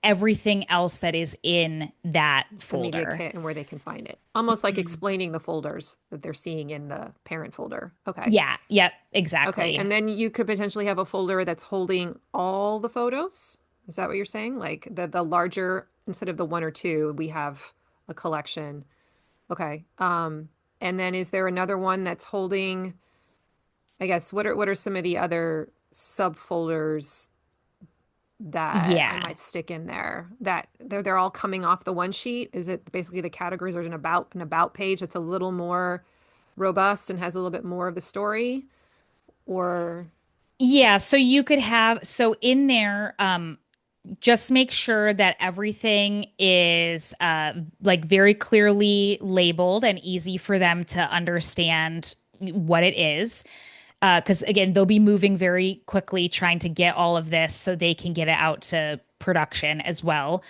[SPEAKER 2] everything else that is in that
[SPEAKER 1] The media
[SPEAKER 2] folder.
[SPEAKER 1] kit and where they can find it. Almost like explaining the folders that they're seeing in the parent folder. Okay.
[SPEAKER 2] Yeah, yep,
[SPEAKER 1] Okay.
[SPEAKER 2] exactly.
[SPEAKER 1] And then you could potentially have a folder that's holding all the photos. Is that what you're saying? Like the larger, instead of the one or two, we have a collection. Okay. And then is there another one that's holding, I guess, what are some of the other subfolders that I
[SPEAKER 2] Yeah.
[SPEAKER 1] might stick in there that they're all coming off the one sheet? Is it basically the categories? There's an about page that's a little more robust and has a little bit more of the story, or
[SPEAKER 2] Yeah, so you could have so in there just make sure that everything is like very clearly labeled and easy for them to understand what it is. Because again, they'll be moving very quickly trying to get all of this so they can get it out to production as well.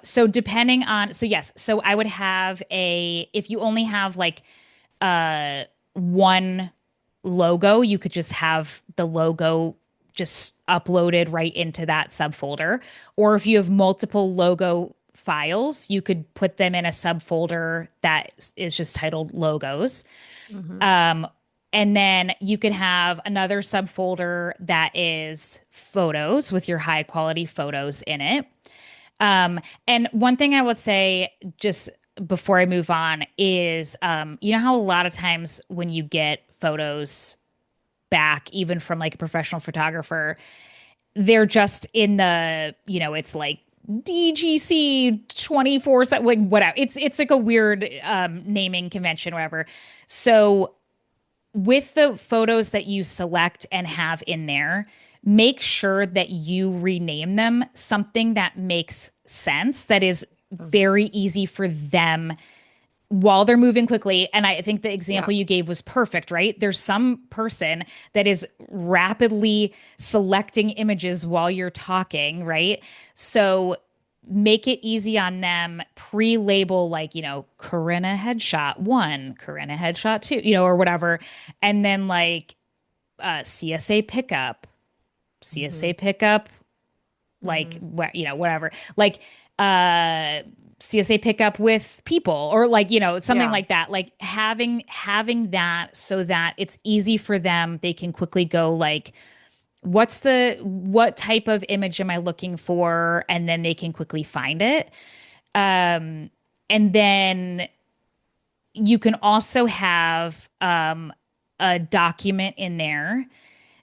[SPEAKER 2] So depending on, so yes, so I would have if you only have like one logo, you could just have the logo just uploaded right into that subfolder. Or if you have multiple logo files, you could put them in a subfolder that is just titled logos.
[SPEAKER 1] Mhm.
[SPEAKER 2] Um, and then you could have another subfolder that is photos with your high quality photos in it. And one thing I would say just before I move on is, you know how a lot of times when you get photos back, even from like a professional photographer, they're just in it's like DGC 24, like whatever. It's like a weird naming convention, whatever. So with the photos that you select and have in there, make sure that you rename them something that makes sense, that is very easy for them while they're moving quickly. And I think the
[SPEAKER 1] Yeah.
[SPEAKER 2] example you gave was perfect, right? There's some person that is rapidly selecting images while you're talking, right? So make it easy on them, pre-label like, Corinna headshot one, Corinna headshot two, or whatever. And then like CSA pickup,
[SPEAKER 1] Hmm.
[SPEAKER 2] CSA pickup, like
[SPEAKER 1] Hmm.
[SPEAKER 2] whatever. Like uh CSA pickup with people or like, something
[SPEAKER 1] Yeah.
[SPEAKER 2] like that. Like having that so that it's easy for them. They can quickly go like, what type of image am I looking for? And then they can quickly find it. Um And then you can also have a document in there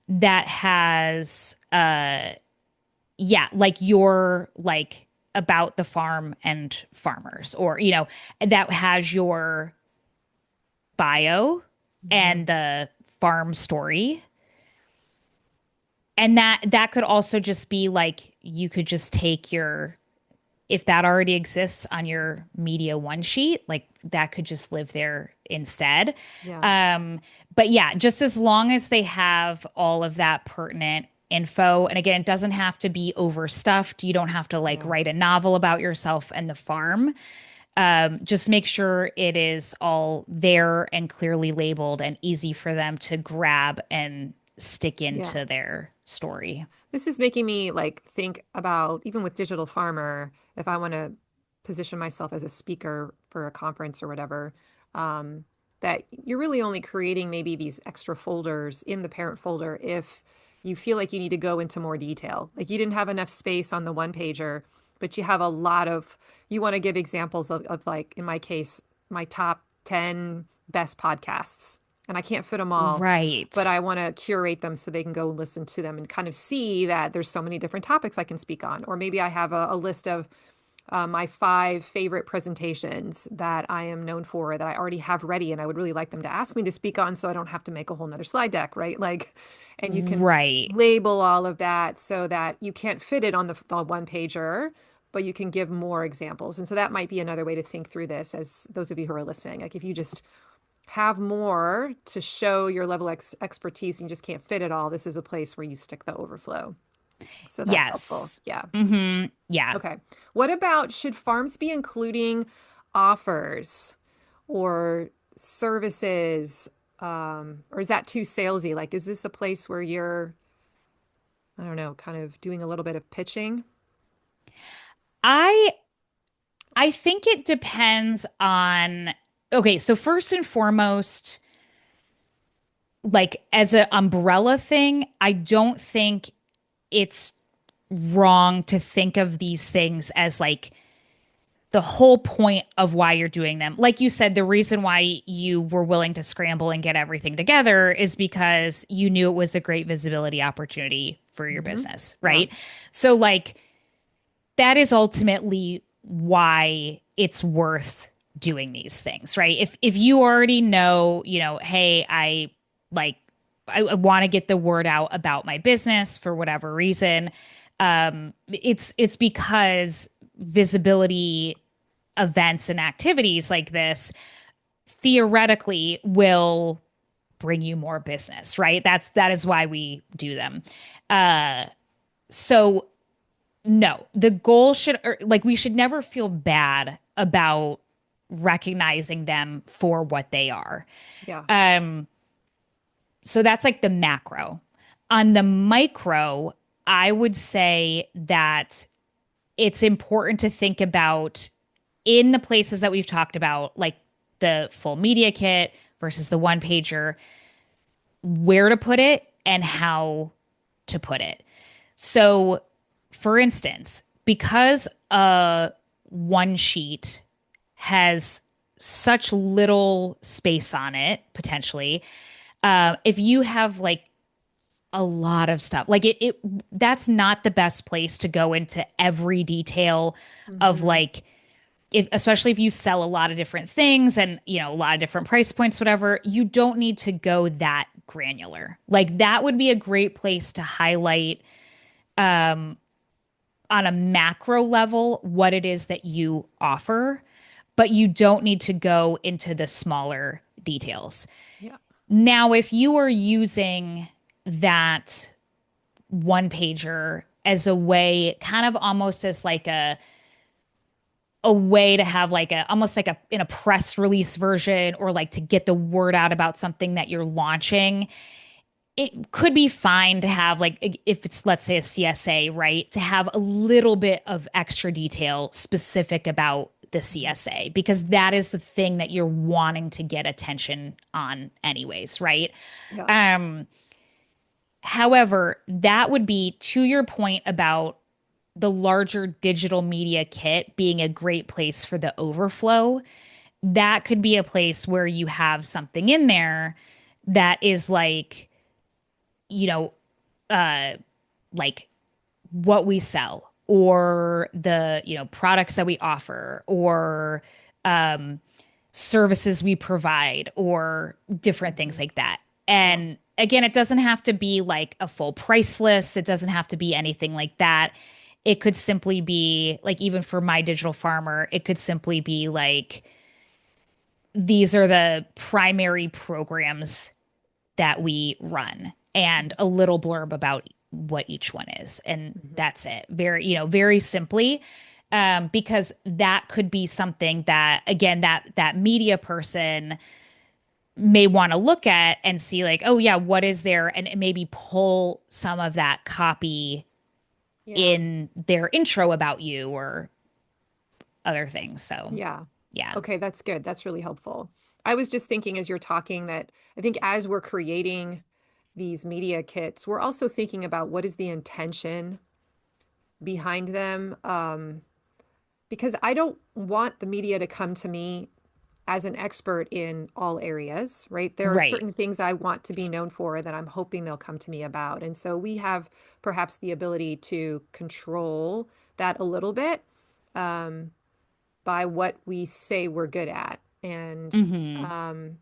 [SPEAKER 2] that has yeah, like your like about the farm and farmers, or that has your bio
[SPEAKER 1] Mhm.
[SPEAKER 2] and the farm story. And that could also just be like, you could just take your, if that already exists on your media one sheet, like that could just live there instead.
[SPEAKER 1] Yeah.
[SPEAKER 2] Um, but yeah, just as long as they have all of that pertinent info, and again, it doesn't have to be overstuffed. You don't have to like
[SPEAKER 1] Yeah.
[SPEAKER 2] write a novel about yourself and the farm. Just make sure it is all there and clearly labeled and easy for them to grab and stick
[SPEAKER 1] Yeah.
[SPEAKER 2] into their story.
[SPEAKER 1] This is making me like think about even with Digital Farmer, if I want to position myself as a speaker for a conference or whatever, um, that you're really only creating maybe these extra folders in the parent folder if you feel like you need to go into more detail. Like you didn't have enough space on the one pager, but you have a lot of, you want to give examples of like, in my case, my top 10 best podcasts. And I can't fit them all, but
[SPEAKER 2] Right.
[SPEAKER 1] I want to curate them so they can go listen to them and kind of see that there's so many different topics I can speak on. Or maybe I have a list of my 5 favorite presentations that I am known for that I already have ready and I would really like them to ask me to speak on so I don't have to make a whole nother slide deck, right? Like, and you can
[SPEAKER 2] Right.
[SPEAKER 1] label all of that so that you can't fit it on the one pager, but you can give more examples. And so that might be another way to think through this as those of you who are listening. Like if you just have more to show your level of expertise and you just can't fit it all, this is a place where you stick the overflow. So that's helpful.
[SPEAKER 2] Yes.
[SPEAKER 1] Yeah.
[SPEAKER 2] Yeah.
[SPEAKER 1] Okay. What about should farms be including offers or services? Or is that too salesy? Like, is this a place where you're, I don't know, kind of doing a little bit of pitching?
[SPEAKER 2] I I think it depends on, okay, so first and foremost, like as an umbrella thing, I don't think it's wrong to think of these things as like the whole point of why you're doing them. Like you said, the reason why you were willing to scramble and get everything together is because you knew it was a great visibility opportunity for your
[SPEAKER 1] Hmm.
[SPEAKER 2] business,
[SPEAKER 1] Yeah.
[SPEAKER 2] right? So like that is ultimately why it's worth doing these things, right? If you already know, hey, like I want to get the word out about my business for whatever reason, it's because visibility events and activities like this theoretically will bring you more business, right? That is why we do them. So no, the goal should, or, like, we should never feel bad about recognizing them for what they are.
[SPEAKER 1] Yeah.
[SPEAKER 2] So that's like the macro. On the micro, I would say that it's important to think about in the places that we've talked about, like the full media kit versus the one pager, where to put it and how to put it. So, for instance, because a one sheet has such little space on it, potentially, if you have like a lot of stuff, like it that's not the best place to go into every detail of
[SPEAKER 1] Hmm.
[SPEAKER 2] like, especially if you sell a lot of different things and a lot of different price points, whatever, you don't need to go that granular. Like that would be a great place to highlight on a macro level what it is that you offer, but you don't need to go into the smaller details.
[SPEAKER 1] Yeah.
[SPEAKER 2] Now, if you are using that one pager as a way, kind of almost as like a way to have like a almost like a in a press release version, or like to get the word out about something that you're launching, it could be fine to have, like, if it's, let's say, a CSA, right, to have a little bit of extra detail specific about the
[SPEAKER 1] Mhm.
[SPEAKER 2] CSA, because that is the thing that you're wanting to get attention on anyways, right?
[SPEAKER 1] Yeah.
[SPEAKER 2] um However, that would be, to your point about the larger digital media kit being a great place for the overflow, that could be a place where you have something in there that is like, you know, uh, like what we sell or the, products that we offer or services we provide or different things
[SPEAKER 1] Mhm.
[SPEAKER 2] like that.
[SPEAKER 1] Yeah.
[SPEAKER 2] And again, it doesn't have to be like a full price list. It doesn't have to be anything like that. It could simply be like, even for my digital farmer, it could simply be like, these are the primary programs that we run and a little blurb about what each one is. And
[SPEAKER 1] Mhm.
[SPEAKER 2] that's it. Very, very simply. Because that could be something that, again, that media person may want to look at and see like, oh yeah, what is there? And maybe pull some of that copy
[SPEAKER 1] Yeah.
[SPEAKER 2] in their intro about you or other things. So
[SPEAKER 1] Yeah.
[SPEAKER 2] yeah.
[SPEAKER 1] Okay, that's good. That's really helpful. I was just thinking as you're talking that I think as we're creating these media kits, we're also thinking about what is the intention behind them. Because I don't want the media to come to me as an expert in all areas, right? There are
[SPEAKER 2] Right.
[SPEAKER 1] certain things I want to be known for that I'm hoping they'll come to me about. And so we have perhaps the ability to control that a little bit by what we say we're good at. And
[SPEAKER 2] Hmm.
[SPEAKER 1] um,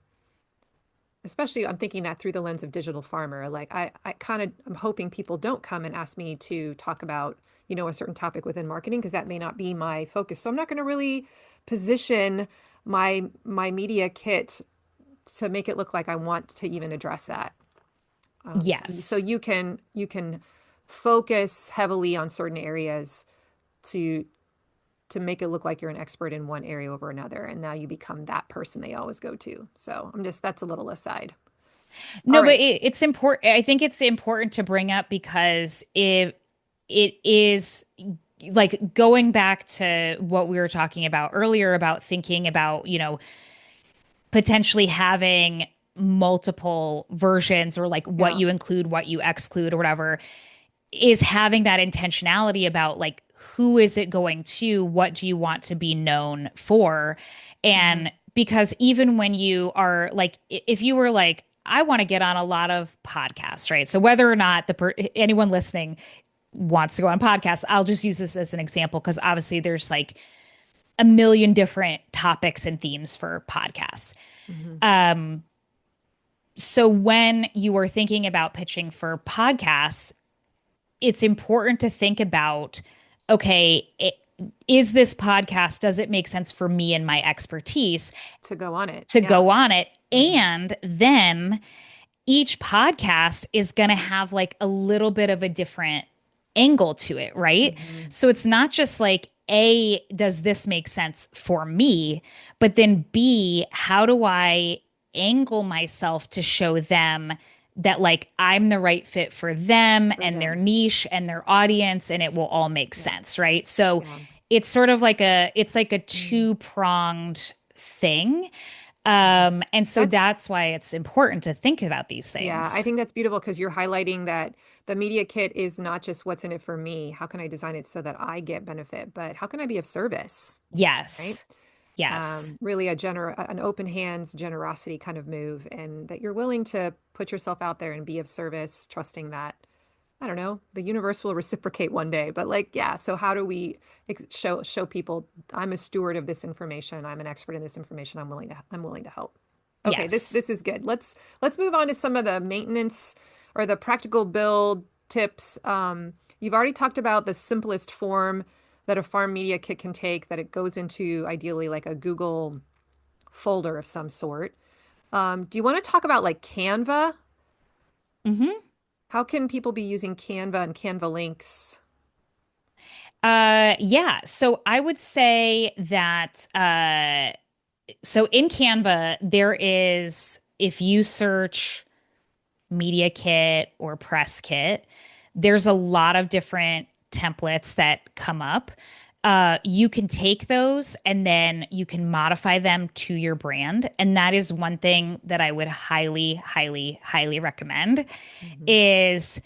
[SPEAKER 1] especially I'm thinking that through the lens of digital farmer. Like I kind of I'm hoping people don't come and ask me to talk about, a certain topic within marketing because that may not be my focus. So I'm not going to really position my media kit to make it look like I want to even address that. So
[SPEAKER 2] Yes.
[SPEAKER 1] you can focus heavily on certain areas to to make it look like you're an expert in one area over another, and now you become that person they always go to. So that's a little aside. All
[SPEAKER 2] No, but
[SPEAKER 1] right.
[SPEAKER 2] it's important. I think it's important to bring up because if it is like going back to what we were talking about earlier about thinking about, potentially having multiple versions or like what
[SPEAKER 1] Yeah.
[SPEAKER 2] you include, what you exclude, or whatever, is having that intentionality about like who is it going to, what do you want to be known for?
[SPEAKER 1] Hmm.
[SPEAKER 2] And because even when you are like, if you were like, I want to get on a lot of podcasts, right? So whether or not anyone listening wants to go on podcasts, I'll just use this as an example because obviously there's like a million different topics and themes for podcasts.
[SPEAKER 1] Hmm.
[SPEAKER 2] So when you are thinking about pitching for podcasts, it's important to think about, okay, is this podcast, does it make sense for me and my expertise
[SPEAKER 1] To go on it.
[SPEAKER 2] to
[SPEAKER 1] Yeah.
[SPEAKER 2] go on it?
[SPEAKER 1] Hmm.
[SPEAKER 2] And then each podcast is going to have like a little bit of a different angle to it, right?
[SPEAKER 1] Hmm.
[SPEAKER 2] So it's not just like, A, does this make sense for me? But then B, how do I angle myself to show them that like I'm the right fit for them
[SPEAKER 1] For
[SPEAKER 2] and their
[SPEAKER 1] them.
[SPEAKER 2] niche and their audience and it will all make
[SPEAKER 1] Yeah.
[SPEAKER 2] sense, right? So
[SPEAKER 1] Yeah.
[SPEAKER 2] it's sort of like it's like a
[SPEAKER 1] Mm.
[SPEAKER 2] two-pronged thing.
[SPEAKER 1] Mhm.
[SPEAKER 2] And so
[SPEAKER 1] That's
[SPEAKER 2] that's why it's important to think about these
[SPEAKER 1] Yeah, I
[SPEAKER 2] things.
[SPEAKER 1] think that's beautiful because you're highlighting that the media kit is not just what's in it for me. How can I design it so that I get benefit, but how can I be of service, right?
[SPEAKER 2] Yes. Yes.
[SPEAKER 1] Really an open hands generosity kind of move, and that you're willing to put yourself out there and be of service, trusting that, I don't know, the universe will reciprocate one day. But like, yeah, so how do we show people I'm a steward of this information, I'm an expert in this information, I'm willing to help. Okay, this
[SPEAKER 2] Yes.
[SPEAKER 1] this is good. Let's move on to some of the maintenance or the practical build tips. You've already talked about the simplest form that a farm media kit can take, that it goes into ideally like a Google folder of some sort. Do you want to talk about like Canva?
[SPEAKER 2] Hmm.
[SPEAKER 1] How can people be using Canva and Canva links?
[SPEAKER 2] Yeah. So I would say that so in Canva, there is, if you search media kit or press kit, there's a lot of different templates that come up. You can take those and then you can modify them to your brand. And that is one thing that I would highly, highly, highly recommend
[SPEAKER 1] Hmm.
[SPEAKER 2] is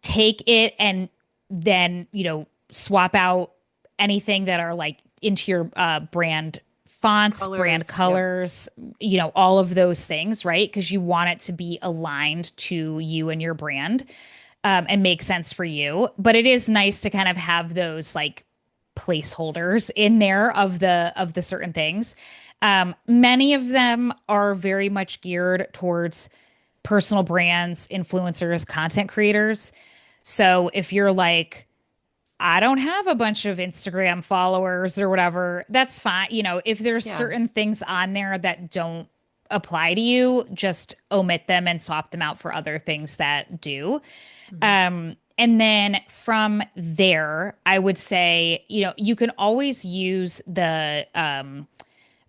[SPEAKER 2] take it and then, swap out anything that are like into your brand fonts, brand
[SPEAKER 1] Colors. Yep.
[SPEAKER 2] colors, all of those things, right? Because you want it to be aligned to you and your brand, and make sense for you. But it is nice to kind of have those like placeholders in there of the certain things. Many of them are very much geared towards personal brands, influencers, content creators. So if you're like, I don't have a bunch of Instagram followers or whatever, that's fine. If there's
[SPEAKER 1] Yeah.
[SPEAKER 2] certain things on there that don't apply to you, just omit them and swap them out for other things that do.
[SPEAKER 1] Hmm.
[SPEAKER 2] And then from there, I would say, you can always use the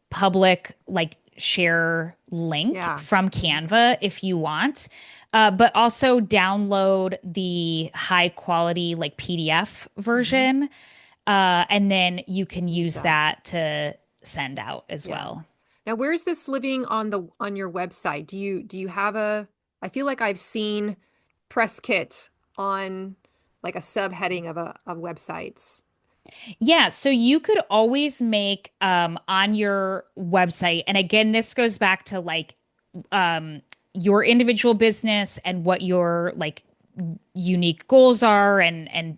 [SPEAKER 2] public like share link
[SPEAKER 1] Yeah.
[SPEAKER 2] from
[SPEAKER 1] Hmm.
[SPEAKER 2] Canva if you want. But also download the high quality like PDF
[SPEAKER 1] Hmm.
[SPEAKER 2] version. And then you can
[SPEAKER 1] Use
[SPEAKER 2] use
[SPEAKER 1] that.
[SPEAKER 2] that to send out as
[SPEAKER 1] Yeah.
[SPEAKER 2] well.
[SPEAKER 1] Now, where's this living on your website? Do you have a, I feel like I've seen press kit on like a subheading of a websites.
[SPEAKER 2] Yeah, so you could always make on your website, and again, this goes back to like um your individual business and what your like unique goals are and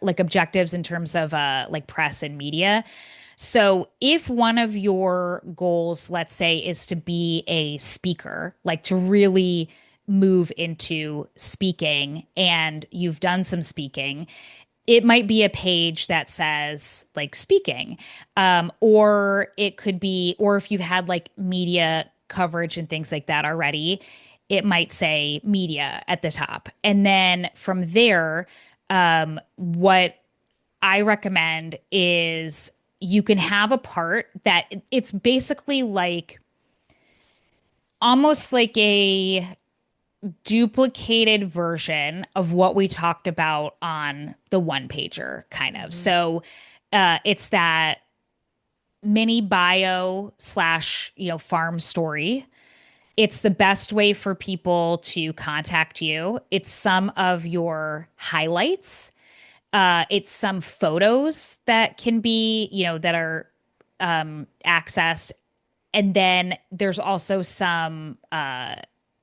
[SPEAKER 2] like objectives in terms of like press and media. So if one of your goals, let's say, is to be a speaker, like to really move into speaking and you've done some speaking, it might be a page that says like speaking, or it could be, or if you've had like media coverage and things like that already, it might say media at the top. And then from there, what I recommend is you can have a part that it's basically like almost like a duplicated version of what we talked about on the one pager, kind of.
[SPEAKER 1] Hmm.
[SPEAKER 2] So it's that mini bio slash, farm story. It's the best way for people to contact you. It's some of your highlights. It's some photos that can be, that are accessed. And then there's also some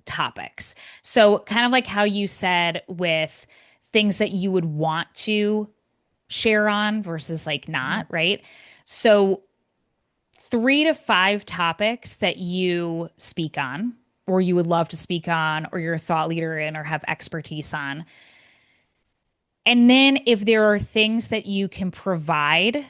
[SPEAKER 2] topics. So, kind of like how you said with things that you would want to share on versus like
[SPEAKER 1] Hmm.
[SPEAKER 2] not, right? So, 3 to 5 topics that you speak on, or you would love to speak on, or you're a thought leader in, or have expertise on. And then, if there are things that you can provide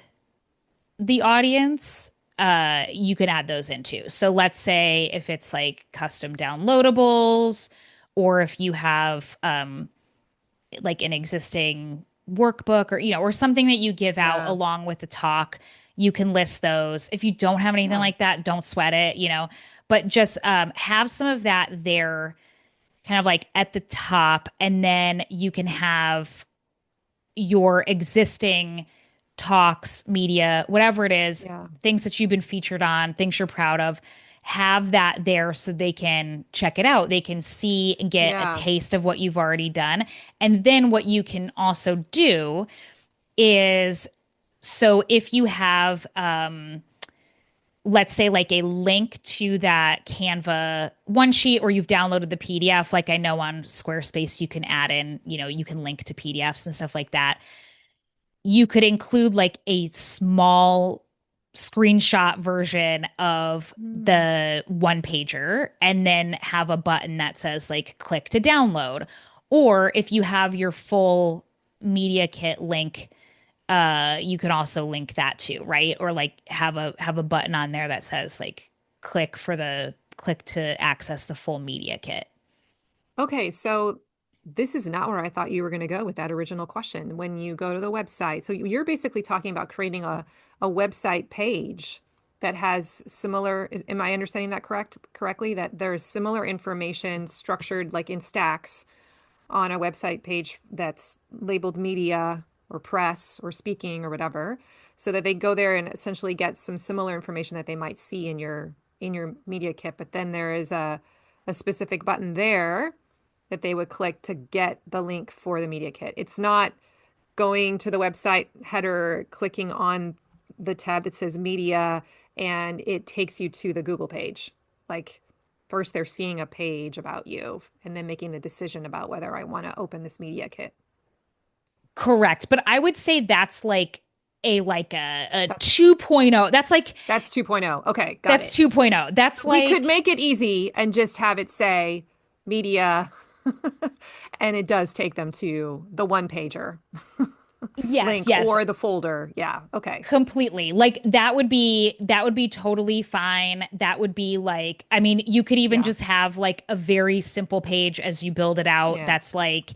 [SPEAKER 2] the audience, you can add those into. So let's say if it's like custom downloadables, or if you have like an existing workbook or or something that you give out
[SPEAKER 1] Yeah.
[SPEAKER 2] along with the talk, you can list those. If you don't have anything
[SPEAKER 1] Yeah.
[SPEAKER 2] like that, don't sweat it. But just have some of that there, kind of like at the top, and then you can have your existing talks, media, whatever it is,
[SPEAKER 1] Yeah.
[SPEAKER 2] things that you've been featured on, things you're proud of, have that there so they can check it out. They can see and get a
[SPEAKER 1] Yeah.
[SPEAKER 2] taste of what you've already done. And then what you can also do is, so if you have let's say like a link to that Canva one sheet, or you've downloaded the PDF, like I know on Squarespace you can add in, you can link to PDFs and stuff like that. You could include like a small screenshot version of
[SPEAKER 1] Mm.
[SPEAKER 2] the one pager and then have a button that says like click to download. Or if you have your full media kit link, you can also link that too, right? Or like have a button on there that says like click to access the full media kit.
[SPEAKER 1] Okay, so this is not where I thought you were going to go with that original question. When you go to the website, so you're basically talking about creating a website page that has similar, am I understanding that correctly? That there's similar information structured like in stacks on a website page that's labeled media or press or speaking or whatever, so that they go there and essentially get some similar information that they might see in your media kit. But then there is a specific button there that they would click to get the link for the media kit. It's not going to the website header, clicking on the tab that says media, and it takes you to the Google page. Like first they're seeing a page about you and then making the decision about whether I want to open this media kit.
[SPEAKER 2] Correct. But I would say that's like a
[SPEAKER 1] That's
[SPEAKER 2] 2.0.
[SPEAKER 1] that's 2.0. Okay, got
[SPEAKER 2] That's
[SPEAKER 1] it.
[SPEAKER 2] 2.0. That's
[SPEAKER 1] We could
[SPEAKER 2] like
[SPEAKER 1] make it easy and just have it say media and it does take them to the one pager
[SPEAKER 2] yes,
[SPEAKER 1] link
[SPEAKER 2] yes.
[SPEAKER 1] or the folder. Yeah, okay.
[SPEAKER 2] Completely. Like that would be totally fine. That would be like, I mean, you could even
[SPEAKER 1] Yeah.
[SPEAKER 2] just have like a very simple page as you build it out
[SPEAKER 1] Yeah.
[SPEAKER 2] that's like,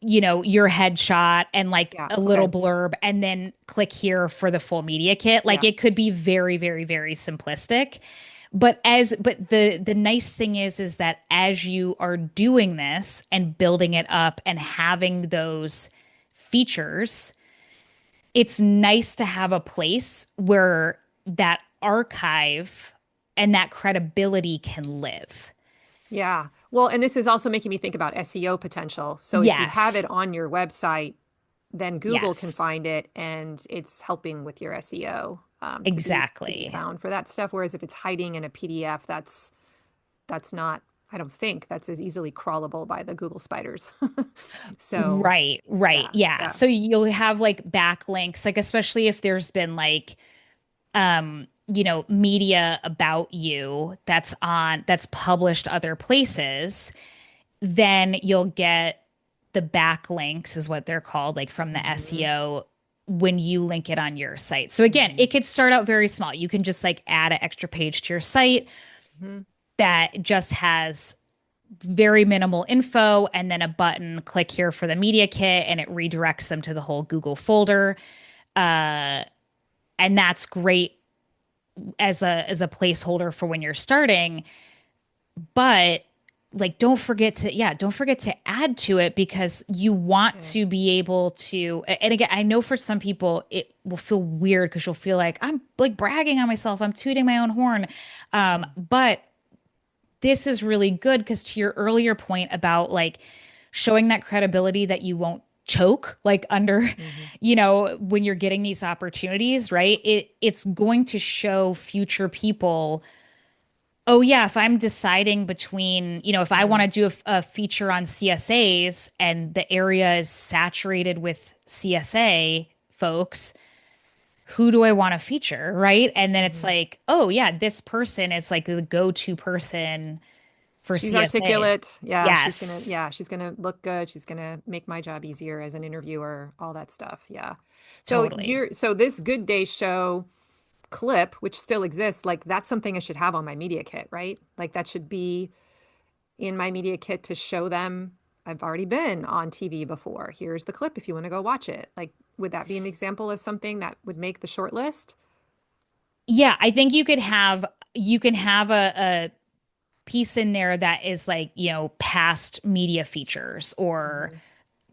[SPEAKER 2] your headshot and like
[SPEAKER 1] Yeah.
[SPEAKER 2] a little
[SPEAKER 1] Okay.
[SPEAKER 2] blurb and then click here for the full media kit. Like
[SPEAKER 1] Yeah.
[SPEAKER 2] it could be very, very, very simplistic. But the nice thing is that as you are doing this and building it up and having those features, it's nice to have a place where that archive and that credibility can live.
[SPEAKER 1] Yeah. Well, and this is also making me think about SEO potential. So if you have it
[SPEAKER 2] Yes,
[SPEAKER 1] on your website, then Google can
[SPEAKER 2] yes,
[SPEAKER 1] find it and it's helping with your SEO to be
[SPEAKER 2] exactly.
[SPEAKER 1] found for that stuff. Whereas if it's hiding in a PDF, that's not, I don't think that's as easily crawlable by the Google spiders. So
[SPEAKER 2] Right, right.
[SPEAKER 1] yeah,
[SPEAKER 2] Yeah.
[SPEAKER 1] yeah.
[SPEAKER 2] So you'll have like backlinks, like especially if there's been like media about you that's published other places, then you'll get the backlinks is what they're called, like from the
[SPEAKER 1] Hmm.
[SPEAKER 2] SEO when you link it on your site. So again,
[SPEAKER 1] Hmm.
[SPEAKER 2] it could start out very small. You can just like add an extra page to your site
[SPEAKER 1] Hmm.
[SPEAKER 2] that just has very minimal info and then a button, click here for the media kit, and it redirects them to the whole Google folder. Uh, and that's great as a placeholder for when you're starting. But like don't forget to add to it because you want
[SPEAKER 1] Yeah.
[SPEAKER 2] to be able to, and again, I know for some people it will feel weird because you'll feel like I'm like bragging on myself, I'm tooting my own horn. But this is really good because to your earlier point about like showing that credibility that you won't choke like under
[SPEAKER 1] Hmm.
[SPEAKER 2] when you're getting these opportunities, right? It's going to show future people, oh yeah, if I'm deciding between, if I want
[SPEAKER 1] Hmm.
[SPEAKER 2] to do a feature on CSAs and the area is saturated with CSA folks, who do I want to feature, right? And then it's
[SPEAKER 1] Hmm.
[SPEAKER 2] like, oh yeah, this person is like the go-to person for
[SPEAKER 1] She's
[SPEAKER 2] CSA.
[SPEAKER 1] articulate. Yeah,
[SPEAKER 2] Yes,
[SPEAKER 1] she's gonna look good. She's gonna make my job easier as an interviewer, all that stuff. Yeah.
[SPEAKER 2] totally.
[SPEAKER 1] So this Good Day show clip, which still exists, like that's something I should have on my media kit, right? Like that should be in my media kit to show them I've already been on TV before. Here's the clip if you want to go watch it. Like, would that be an example of something that would make the short list?
[SPEAKER 2] Yeah, I think you can have a piece in there that is like, past media features or
[SPEAKER 1] Mm-hmm.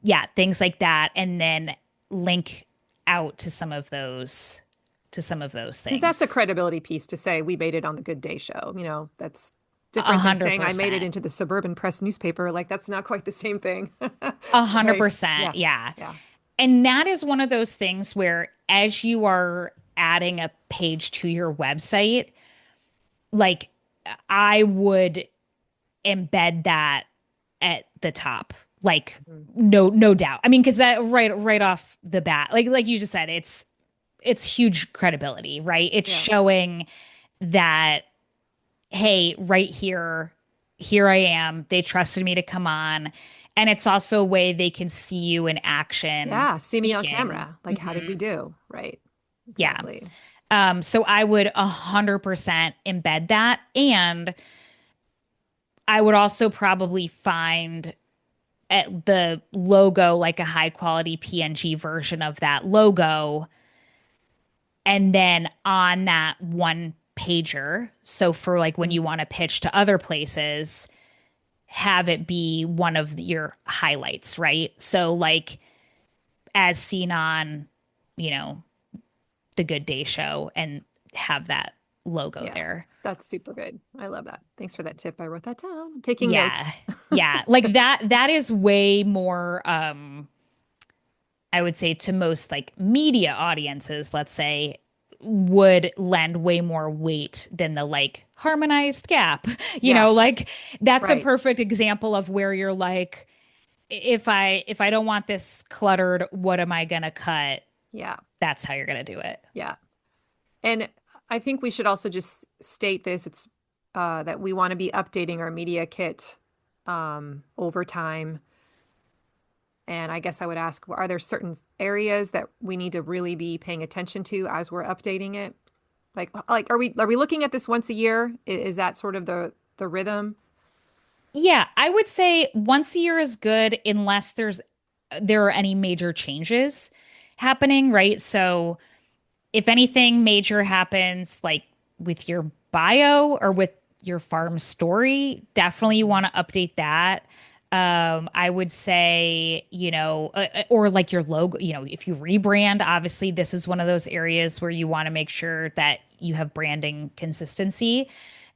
[SPEAKER 2] yeah, things like that, and then link out to some of those
[SPEAKER 1] Because that's a
[SPEAKER 2] things.
[SPEAKER 1] credibility piece to say we made it on the Good Day show. That's
[SPEAKER 2] A
[SPEAKER 1] different than
[SPEAKER 2] hundred
[SPEAKER 1] saying I made it
[SPEAKER 2] percent.
[SPEAKER 1] into the suburban press newspaper. Like that's not quite the same thing.
[SPEAKER 2] A hundred
[SPEAKER 1] Right.
[SPEAKER 2] percent.
[SPEAKER 1] Yeah.
[SPEAKER 2] Yeah.
[SPEAKER 1] Yeah.
[SPEAKER 2] And that is one of those things where as you are adding a page to your website, like I would embed that at the top. Like
[SPEAKER 1] Mhm.
[SPEAKER 2] no doubt. I mean, because that right off the bat, like you just said, it's huge credibility, right? It's
[SPEAKER 1] Yeah.
[SPEAKER 2] showing that, hey, right here I am. They trusted me to come on. And it's also a way they can see you in action
[SPEAKER 1] Yeah. See me on
[SPEAKER 2] speaking.
[SPEAKER 1] camera. Like, how did we
[SPEAKER 2] Mhm.
[SPEAKER 1] do? Right.
[SPEAKER 2] Yeah.
[SPEAKER 1] Exactly.
[SPEAKER 2] So I would 100% embed that. And I would also probably find at the logo, like a high quality PNG version of that logo. And then on that one pager, so for like when you
[SPEAKER 1] Mhm.
[SPEAKER 2] want to pitch to other places, have it be one of your highlights, right? So like as seen on, you know, the Good Day show and have that logo
[SPEAKER 1] Yeah.
[SPEAKER 2] there.
[SPEAKER 1] That's super good. I love that. Thanks for that tip. I wrote that down. I'm taking
[SPEAKER 2] Yeah.
[SPEAKER 1] notes.
[SPEAKER 2] Yeah. Like that is way more I would say to most like media audiences, let's say, would lend way more weight than the like harmonized gap.
[SPEAKER 1] Yes.
[SPEAKER 2] Like that's a
[SPEAKER 1] Right.
[SPEAKER 2] perfect example of where you're like, if I don't want this cluttered, what am I gonna cut?
[SPEAKER 1] Yeah.
[SPEAKER 2] That's how you're gonna do it.
[SPEAKER 1] Yeah. And I think we should also just state this. It's that we want to be updating our media kit over time. And I guess I would ask, are there certain areas that we need to really be paying attention to as we're updating it? Like are we looking at this once a year? Is that sort of the rhythm?
[SPEAKER 2] Yeah, I would say once a year is good unless there are any major changes happening, right? So if anything major happens, like with your bio or with your farm story, definitely you
[SPEAKER 1] Mhm.
[SPEAKER 2] want to update that. I would say, or like your logo, if you rebrand, obviously this is one of those areas where you want to make sure that you have branding consistency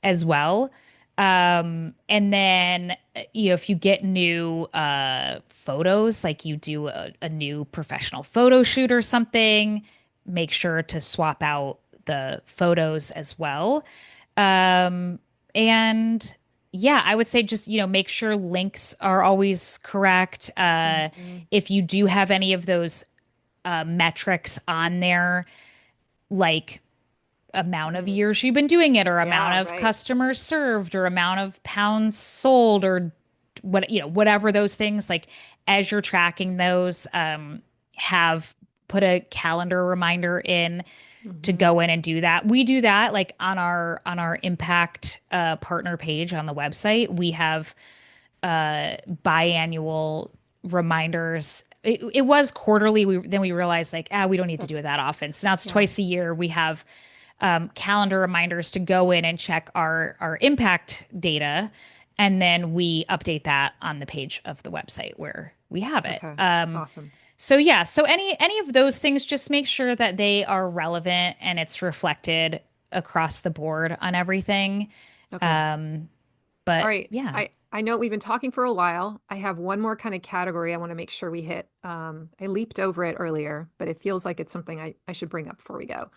[SPEAKER 2] as well. And then, if you get new photos, like you do a new professional photo shoot or something, make sure to swap out the photos as well. And yeah, I would say just, make sure links are always correct.
[SPEAKER 1] Mhm.
[SPEAKER 2] If you do have any of those metrics on there, like amount of
[SPEAKER 1] Mm.
[SPEAKER 2] years you've been doing it or amount
[SPEAKER 1] Yeah,
[SPEAKER 2] of
[SPEAKER 1] right.
[SPEAKER 2] customers served or amount of pounds sold or whatever those things, like as you're tracking those, have put a calendar reminder in to
[SPEAKER 1] Hmm.
[SPEAKER 2] go in and do that. We do that like on our impact partner page on the website. We have biannual reminders. It was quarterly. Then we realized like, we don't need to do
[SPEAKER 1] That's
[SPEAKER 2] it that often. So now it's
[SPEAKER 1] yeah.
[SPEAKER 2] twice a year. We have calendar reminders to go in and check our impact data, and then we update that on the page of the website where we have it.
[SPEAKER 1] Okay. Awesome.
[SPEAKER 2] So yeah, so any of those things, just make sure that they are relevant and it's reflected across the board on everything.
[SPEAKER 1] Okay.
[SPEAKER 2] Um,
[SPEAKER 1] All
[SPEAKER 2] but
[SPEAKER 1] right.
[SPEAKER 2] yeah,
[SPEAKER 1] I know we've been talking for a while. I have one more kind of category I want to make sure we hit. I leaped over it earlier, but it feels like it's something I should bring up before we go.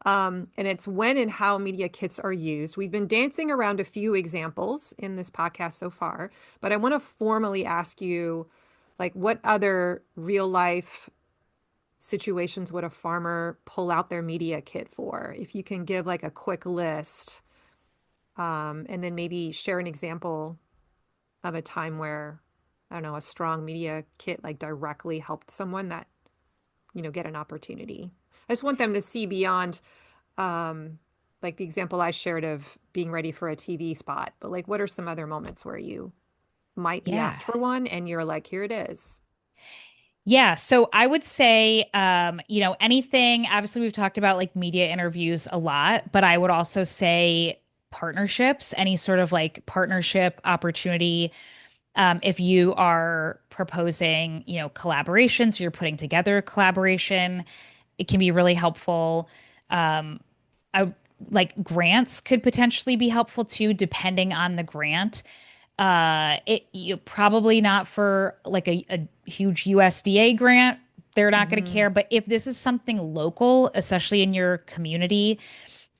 [SPEAKER 1] And it's when and how media kits are used. We've been dancing around a few examples in this podcast so far, but I want to formally ask you, like, what other real life situations would a farmer pull out their media kit for? If you can give like a quick list, and then maybe share an example of a time where, I don't know, a strong media kit like directly helped someone that, get an opportunity. I just want them to see beyond, um, like the example I shared of being ready for a TV spot, but like, what are some other moments where you might be
[SPEAKER 2] yeah.
[SPEAKER 1] asked for one and you're like, here it is?
[SPEAKER 2] Yeah, so I would say, anything, obviously we've talked about like media interviews a lot, but I would also say partnerships, any sort of like partnership opportunity. If you are proposing, collaborations, you're putting together a collaboration, it can be really helpful. I like grants could potentially be helpful too, depending on the grant. It you probably not for like a huge USDA grant. They're not going to
[SPEAKER 1] Hmm.
[SPEAKER 2] care. But if this is something local, especially in your community,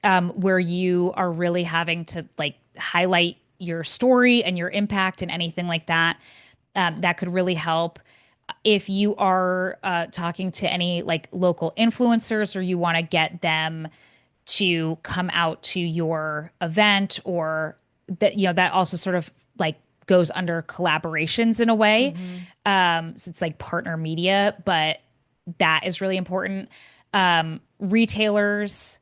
[SPEAKER 2] where you are really having to like highlight your story and your impact and anything like that, that could really help. If you are talking to any like local influencers or you want to get them to come out to your event, or that that also sort of like goes under collaborations in a way.
[SPEAKER 1] Hmm.
[SPEAKER 2] So it's like partner media, but that is really important. Retailers,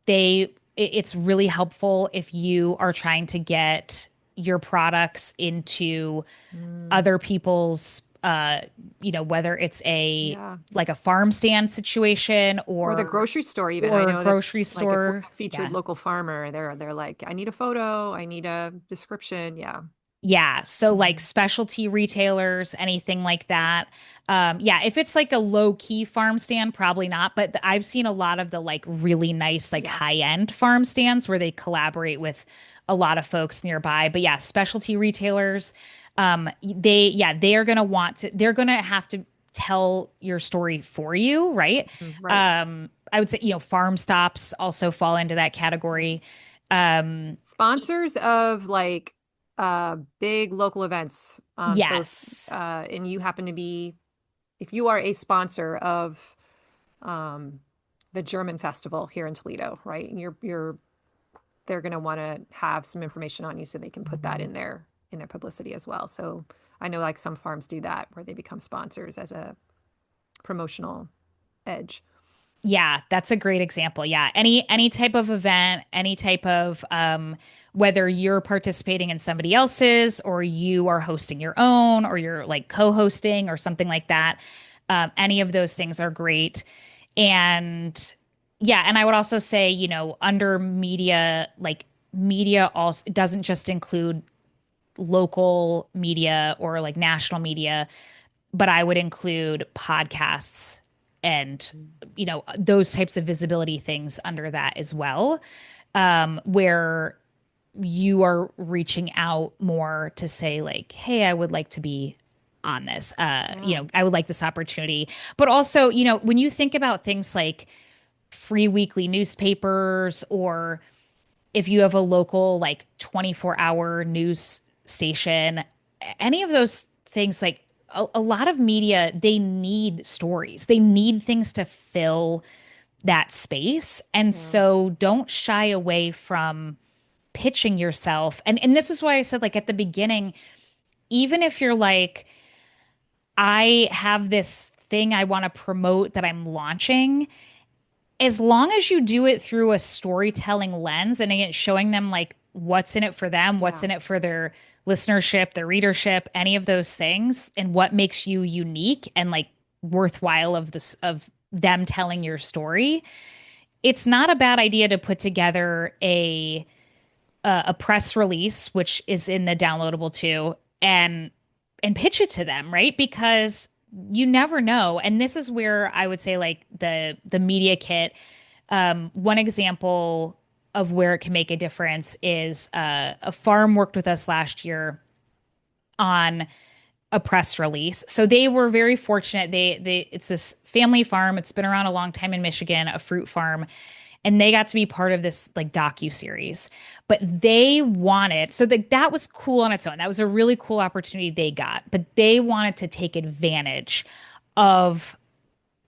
[SPEAKER 2] it's really helpful if you are trying to get your products into
[SPEAKER 1] Mm.
[SPEAKER 2] other people's, whether it's a
[SPEAKER 1] Yeah.
[SPEAKER 2] like a farm stand situation
[SPEAKER 1] Or the
[SPEAKER 2] or
[SPEAKER 1] grocery store even. I
[SPEAKER 2] or a
[SPEAKER 1] know that
[SPEAKER 2] grocery
[SPEAKER 1] like if we're
[SPEAKER 2] store.
[SPEAKER 1] a featured
[SPEAKER 2] Yeah.
[SPEAKER 1] local farmer, they're like, I need a photo, I need a description. Yeah.
[SPEAKER 2] Yeah. So like
[SPEAKER 1] Hmm.
[SPEAKER 2] specialty retailers, anything like that. Yeah, if it's like a low key farm stand, probably not. But I've seen a lot of the like really nice, like
[SPEAKER 1] Yeah.
[SPEAKER 2] high end farm stands where they collaborate with a lot of folks nearby. But yeah, specialty retailers, they are gonna they're gonna have to tell your story for you, right?
[SPEAKER 1] Right.
[SPEAKER 2] I would say, farm stops also fall into that category.
[SPEAKER 1] Sponsors of like big local events. So if
[SPEAKER 2] Yes.
[SPEAKER 1] and you happen to be if you are a sponsor of um the German festival here in Toledo, right? And you're they're going to want to have some information on you so they can put that in their publicity as well. So I know like some farms do that where they become sponsors as a promotional edge.
[SPEAKER 2] Yeah, that's a great example. Yeah. Any type of event, any type of whether you're participating in somebody else's or you are hosting your own or you're like co-hosting or something like that. Any of those things are great. And yeah, and I would also say, under media, like media also it doesn't just include local media or like national media, but I would include podcasts and those types of visibility things under that as well, where you are reaching out more to say like, hey, I would like to be on this.
[SPEAKER 1] Yeah.
[SPEAKER 2] I would like this opportunity. But also, when you think about things like free weekly newspapers or if you have a local like 24-hour news station, any of those things, like a lot of media, they need stories. They need things to fill that space. And
[SPEAKER 1] Yeah.
[SPEAKER 2] so don't shy away from pitching yourself. And this is why I said like at the beginning, even if you're like, I have this thing I want to promote that I'm launching, as long as you do it through a storytelling lens and again showing them like what's in it for them, what's
[SPEAKER 1] Yeah.
[SPEAKER 2] in it for their listenership, their readership, any of those things, and what makes you unique and like worthwhile of them telling your story, it's not a bad idea to put together a press release, which is in the downloadable too, and pitch it to them, right? Because you never know. And this is where I would say like the media kit. One example of where it can make a difference is a farm worked with us last year on a press release. So they were very fortunate. They it's this family farm. It's been around a long time in Michigan, a fruit farm, and they got to be part of this like docu series. But they wanted so that was cool on its own. That was a really cool opportunity they got. But they wanted to take advantage of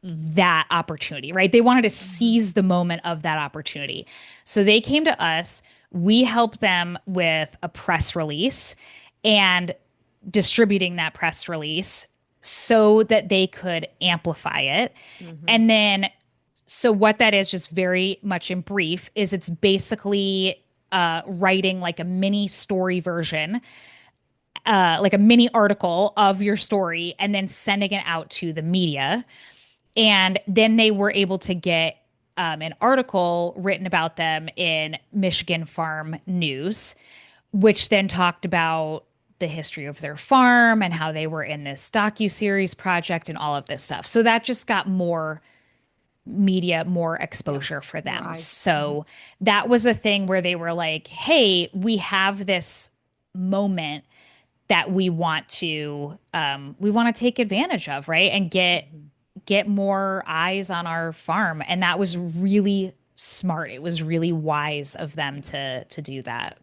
[SPEAKER 2] that opportunity, right? They wanted to
[SPEAKER 1] Mhm.
[SPEAKER 2] seize the moment of that opportunity. So they came to us. We helped them with a press release and distributing that press release so that they could amplify it.
[SPEAKER 1] Mhm.
[SPEAKER 2] And then, so what that is, just very much in brief, is it's basically writing like a mini story version, like a mini article of your story, and then sending it out to the media. And then they were able to get an article written about them in Michigan Farm News, which then talked about the history of their farm and how they were in this docu-series project and all of this stuff. So that just got more media, more
[SPEAKER 1] Yeah.
[SPEAKER 2] exposure for
[SPEAKER 1] More
[SPEAKER 2] them.
[SPEAKER 1] eyes. Mhm.
[SPEAKER 2] So that was a thing where they were like, hey, we have this moment that we want to take advantage of, right? And
[SPEAKER 1] Mhm.
[SPEAKER 2] get more eyes on our farm. And that was really smart. It was really wise of them
[SPEAKER 1] Yeah.
[SPEAKER 2] to do that.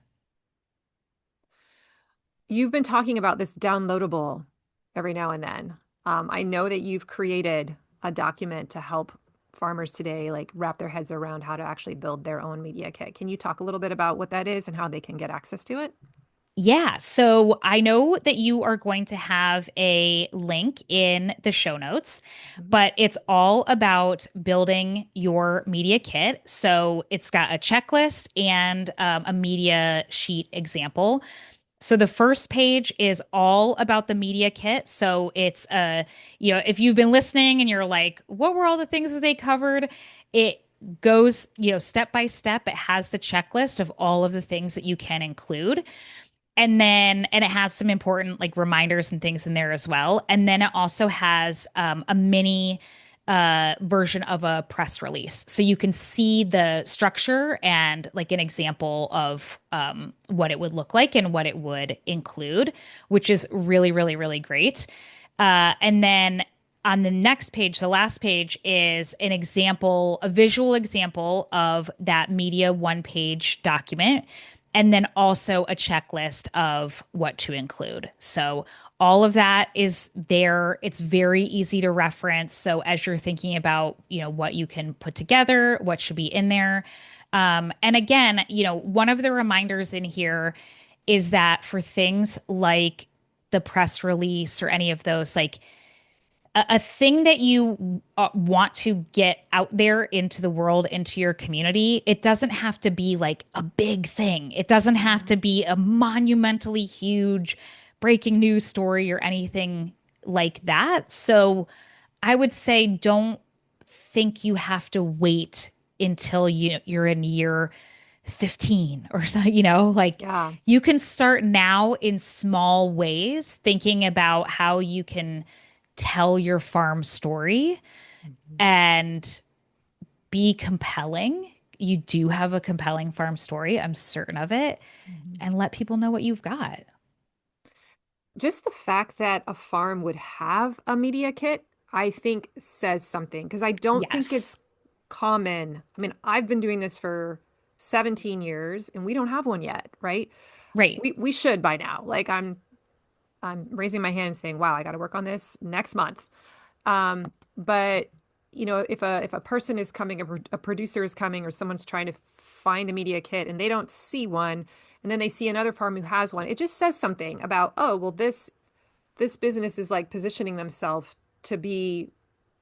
[SPEAKER 1] You've been talking about this downloadable every now and then. I know that you've created a document to help farmers today like wrap their heads around how to actually build their own media kit. Can you talk a little bit about what that is and how they can get access to it?
[SPEAKER 2] Yeah, so I know that you are going to have a link in the show notes,
[SPEAKER 1] Mhm.
[SPEAKER 2] but it's all about building your media kit. So it's got a checklist and a media sheet example. So the first page is all about the media kit. So it's if you've been listening and you're like, what were all the things that they covered? It goes, step by step. It has the checklist of all of the things that you can include. And it has some important like reminders and things in there as well. And then it also has a mini version of a press release. So you can see the structure and like an example of what it would look like and what it would include, which is really, really, really great. And then on the next page, the last page is an example, a visual example of that media one page document, and then also a checklist of what to include. So all of that is there. It's very easy to reference. So as you're thinking about, what you can put together, what should be in there. And again, one of the reminders in here is that for things like the press release or any of those, like a thing that you want to get out there into the world, into your community, it doesn't have to be like a big thing. It doesn't have to be a monumentally huge breaking news story or anything like that. So I would say don't think you have to wait until you're in year 15 or so, like
[SPEAKER 1] Yeah.
[SPEAKER 2] you can start now in small ways, thinking about how you can tell your farm story
[SPEAKER 1] Mhm.
[SPEAKER 2] and be compelling. You do have a compelling farm story, I'm certain of it,
[SPEAKER 1] Mhm.
[SPEAKER 2] and let people know what you've got.
[SPEAKER 1] Just the fact that a farm would have a media kit, I think says something because I don't think
[SPEAKER 2] Yes.
[SPEAKER 1] it's common. I mean, I've been doing this for 17 years and we don't have one yet, right?
[SPEAKER 2] Right.
[SPEAKER 1] We should by now. Like I'm raising my hand and saying, "Wow, I got to work on this next month." But if a person is coming, a producer is coming, or someone's trying to find a media kit and they don't see one, and then they see another farm who has one, it just says something about, oh, well, this business is like positioning themselves to be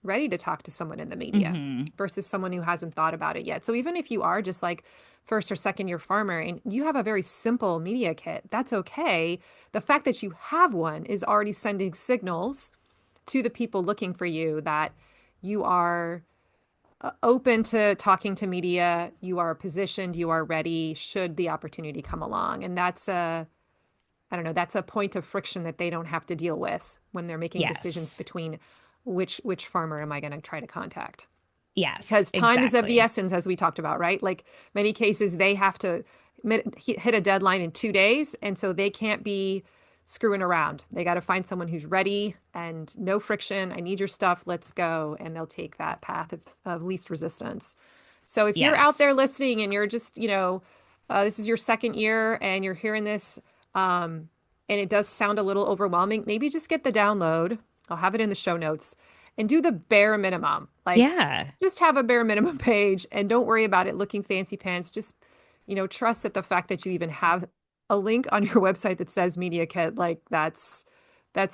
[SPEAKER 1] ready to talk to someone in the media
[SPEAKER 2] Hmm.
[SPEAKER 1] versus someone who hasn't thought about it yet. So even if you are just like first or second year farmer and you have a very simple media kit, that's okay. The fact that you have one is already sending signals to the people looking for you that you are open to talking to media, you are positioned, you are ready should the opportunity come along. And that's I don't know, that's a point of friction that they don't have to deal with when they're making decisions
[SPEAKER 2] Yes.
[SPEAKER 1] between which farmer am I going to try to contact?
[SPEAKER 2] Yes,
[SPEAKER 1] Because time is of the
[SPEAKER 2] exactly.
[SPEAKER 1] essence, as we talked about, right? Like many cases, they have to hit a deadline in 2 days, and so they can't be screwing around. They got to find someone who's ready and no friction. I need your stuff. Let's go, and they'll take that path of least resistance. So if you're out there
[SPEAKER 2] Yes.
[SPEAKER 1] listening and you're just, this is your second year and you're hearing this, and it does sound a little overwhelming, maybe just get the download. I'll have it in the show notes and do the bare minimum. Like
[SPEAKER 2] Yeah.
[SPEAKER 1] just have a bare minimum page and don't worry about it looking fancy pants. Just, trust that the fact that you even have a link on your website that says Media Kit, like that's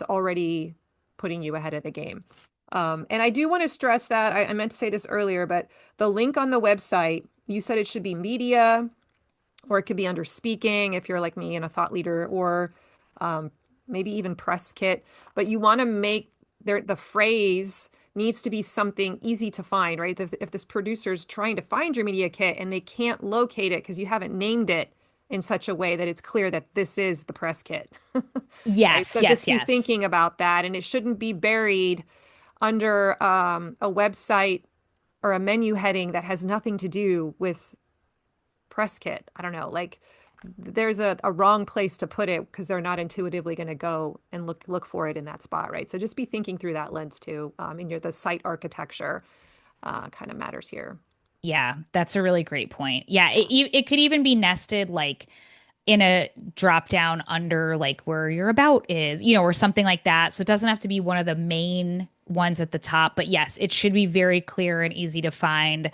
[SPEAKER 1] already putting you ahead of the game. And I do want to stress that I meant to say this earlier, but the link on the website, you said it should be media, or it could be under speaking if you're like me and a thought leader, or maybe even press kit. But you want to make the phrase needs to be something easy to find, right? If this producer is trying to find your media kit and they can't locate it because you haven't named it in such a way that it's clear that this is the press kit, right?
[SPEAKER 2] Yes,
[SPEAKER 1] So
[SPEAKER 2] yes,
[SPEAKER 1] just be
[SPEAKER 2] yes.
[SPEAKER 1] thinking about that, and it shouldn't be buried under a website or a menu heading that has nothing to do with press kit. I don't know, like there's a wrong place to put it because they're not intuitively going to go and look for it in that spot, right? So just be thinking through that lens too. And the site architecture kind of matters here.
[SPEAKER 2] Yeah, that's a really great point. Yeah, it could even be nested like in a drop down under like where your about is, or something like that. So it doesn't have to be one of the main ones at the top, but yes, it should be very clear and easy to find.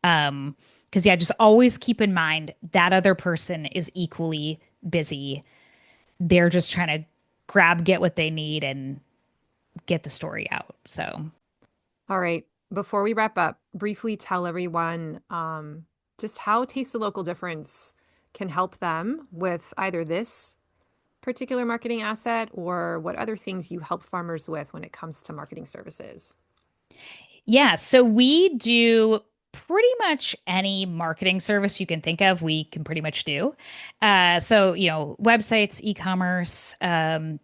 [SPEAKER 2] Because yeah, just always keep in mind that other person is equally busy. They're just trying to get what they need and get the story out. So
[SPEAKER 1] All right. Before we wrap up, briefly tell everyone just how Taste the Local Difference can help them with either this particular marketing asset or what other things you help farmers with when it comes to marketing services.
[SPEAKER 2] yeah, so we do pretty much any marketing service you can think of, we can pretty much do. So, websites, e-commerce,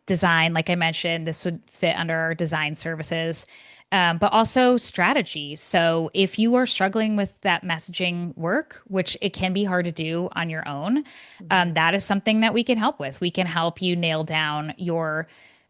[SPEAKER 2] design, like I mentioned, this would fit under our design services, but also strategy. So if you are struggling with that messaging work, which it can be hard to do on your own,
[SPEAKER 1] Mhm.
[SPEAKER 2] that is something that we can help with. We can help you nail down your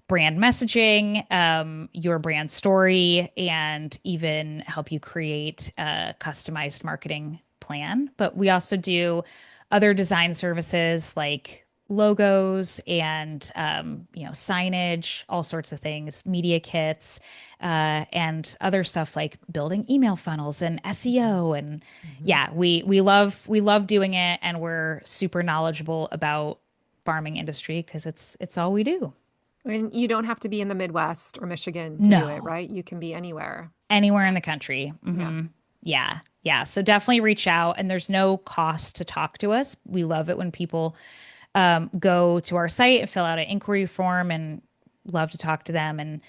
[SPEAKER 2] brand messaging, your brand story, and even help you create a customized marketing plan. But we also do other design services like logos and signage, all sorts of things, media kits, and other stuff like building email funnels and SEO. And yeah, we love doing it, and we're super knowledgeable about farming industry because it's all we do.
[SPEAKER 1] And you don't have to be in the Midwest or Michigan to do it,
[SPEAKER 2] No,
[SPEAKER 1] right? You can be anywhere.
[SPEAKER 2] anywhere in the country.
[SPEAKER 1] Yeah.
[SPEAKER 2] Yeah. Yeah. So definitely reach out, and there's no cost to talk to us. We love it when people go to our site and fill out an inquiry form, and love to talk to them and,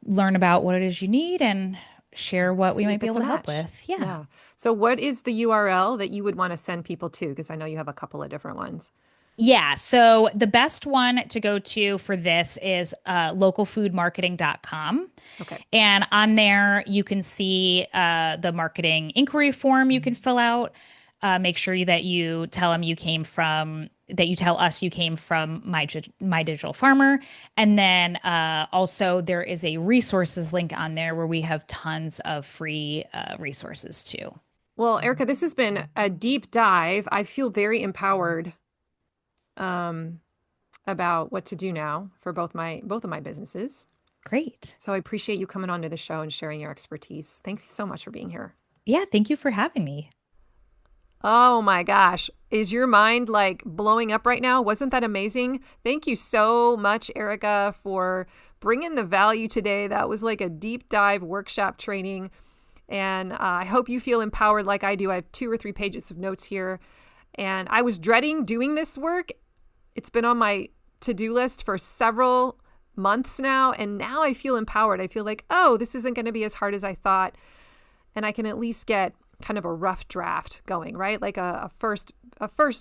[SPEAKER 2] learn about what it is you need and share what we
[SPEAKER 1] See
[SPEAKER 2] might
[SPEAKER 1] if
[SPEAKER 2] be
[SPEAKER 1] it's
[SPEAKER 2] able
[SPEAKER 1] a
[SPEAKER 2] to help
[SPEAKER 1] match.
[SPEAKER 2] with. Yeah.
[SPEAKER 1] Yeah. So what is the URL that you would want to send people to? Because I know you have a couple of different ones.
[SPEAKER 2] Yeah, so the best one to go to for this is localfoodmarketing.com.
[SPEAKER 1] Okay.
[SPEAKER 2] And on there, you can see the marketing inquiry form you can fill out. Make sure that you tell them that you tell us you came from My Digital Farmer. And then also, there is a resources link on there where we have tons of free resources too.
[SPEAKER 1] Well, Erica, this has been a deep dive. I feel very empowered um, about what to do now for both of my businesses.
[SPEAKER 2] Great.
[SPEAKER 1] So I appreciate you coming on to the show and sharing your expertise. Thanks so much for being here.
[SPEAKER 2] Yeah, thank you for having me.
[SPEAKER 1] Oh my gosh. Is your mind like blowing up right now? Wasn't that amazing? Thank you so much, Erica, for bringing the value today. That was like a deep dive workshop training. And I hope you feel empowered like I do. I have 2 or 3 pages of notes here. And I was dreading doing this work. It's been on my to-do list for several months now. And now I feel empowered. I feel like, oh, this isn't going to be as hard as I thought. And I can at least get kind of a rough draft going, right? Like a first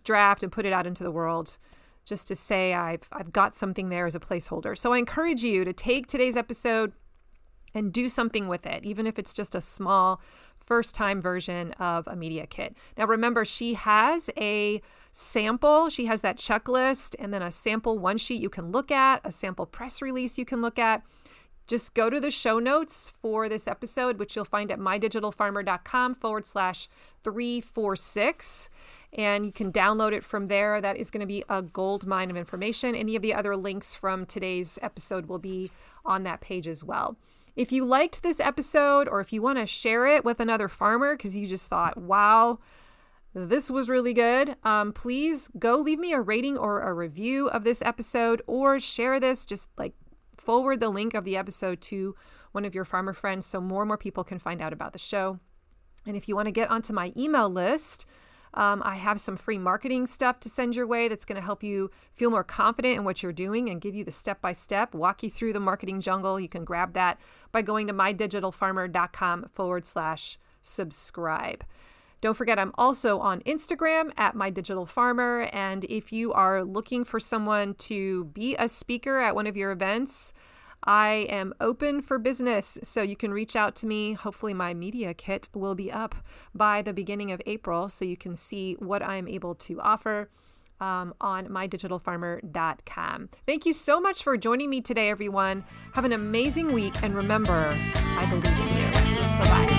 [SPEAKER 1] draft, and put it out into the world just to say I've got something there as a placeholder. So I encourage you to take today's episode and do something with it, even if it's just a small first-time version of a media kit. Now, remember, she has a sample. She has that checklist and then a sample one sheet you can look at, a sample press release you can look at. Just go to the show notes for this episode, which you'll find at mydigitalfarmer.com/346. And you can download it from there. That is going to be a gold mine of information. Any of the other links from today's episode will be on that page as well. If you liked this episode, or if you want to share it with another farmer because you just thought, wow, this was really good, please go leave me a rating or a review of this episode, or share this, just like forward the link of the episode to one of your farmer friends so more and more people can find out about the show. And if you want to get onto my email list, I have some free marketing stuff to send your way that's going to help you feel more confident in what you're doing and give you the step-by-step, walk you through the marketing jungle. You can grab that by going to mydigitalfarmer.com/subscribe. Don't forget, I'm also on Instagram at mydigitalfarmer. And if you are looking for someone to be a speaker at one of your events, I am open for business, so you can reach out to me. Hopefully my media kit will be up by the beginning of April, so you can see what I'm able to offer on mydigitalfarmer.com. Thank you so much for joining me today, everyone. Have an amazing week, and remember, I believe in you. Bye-bye.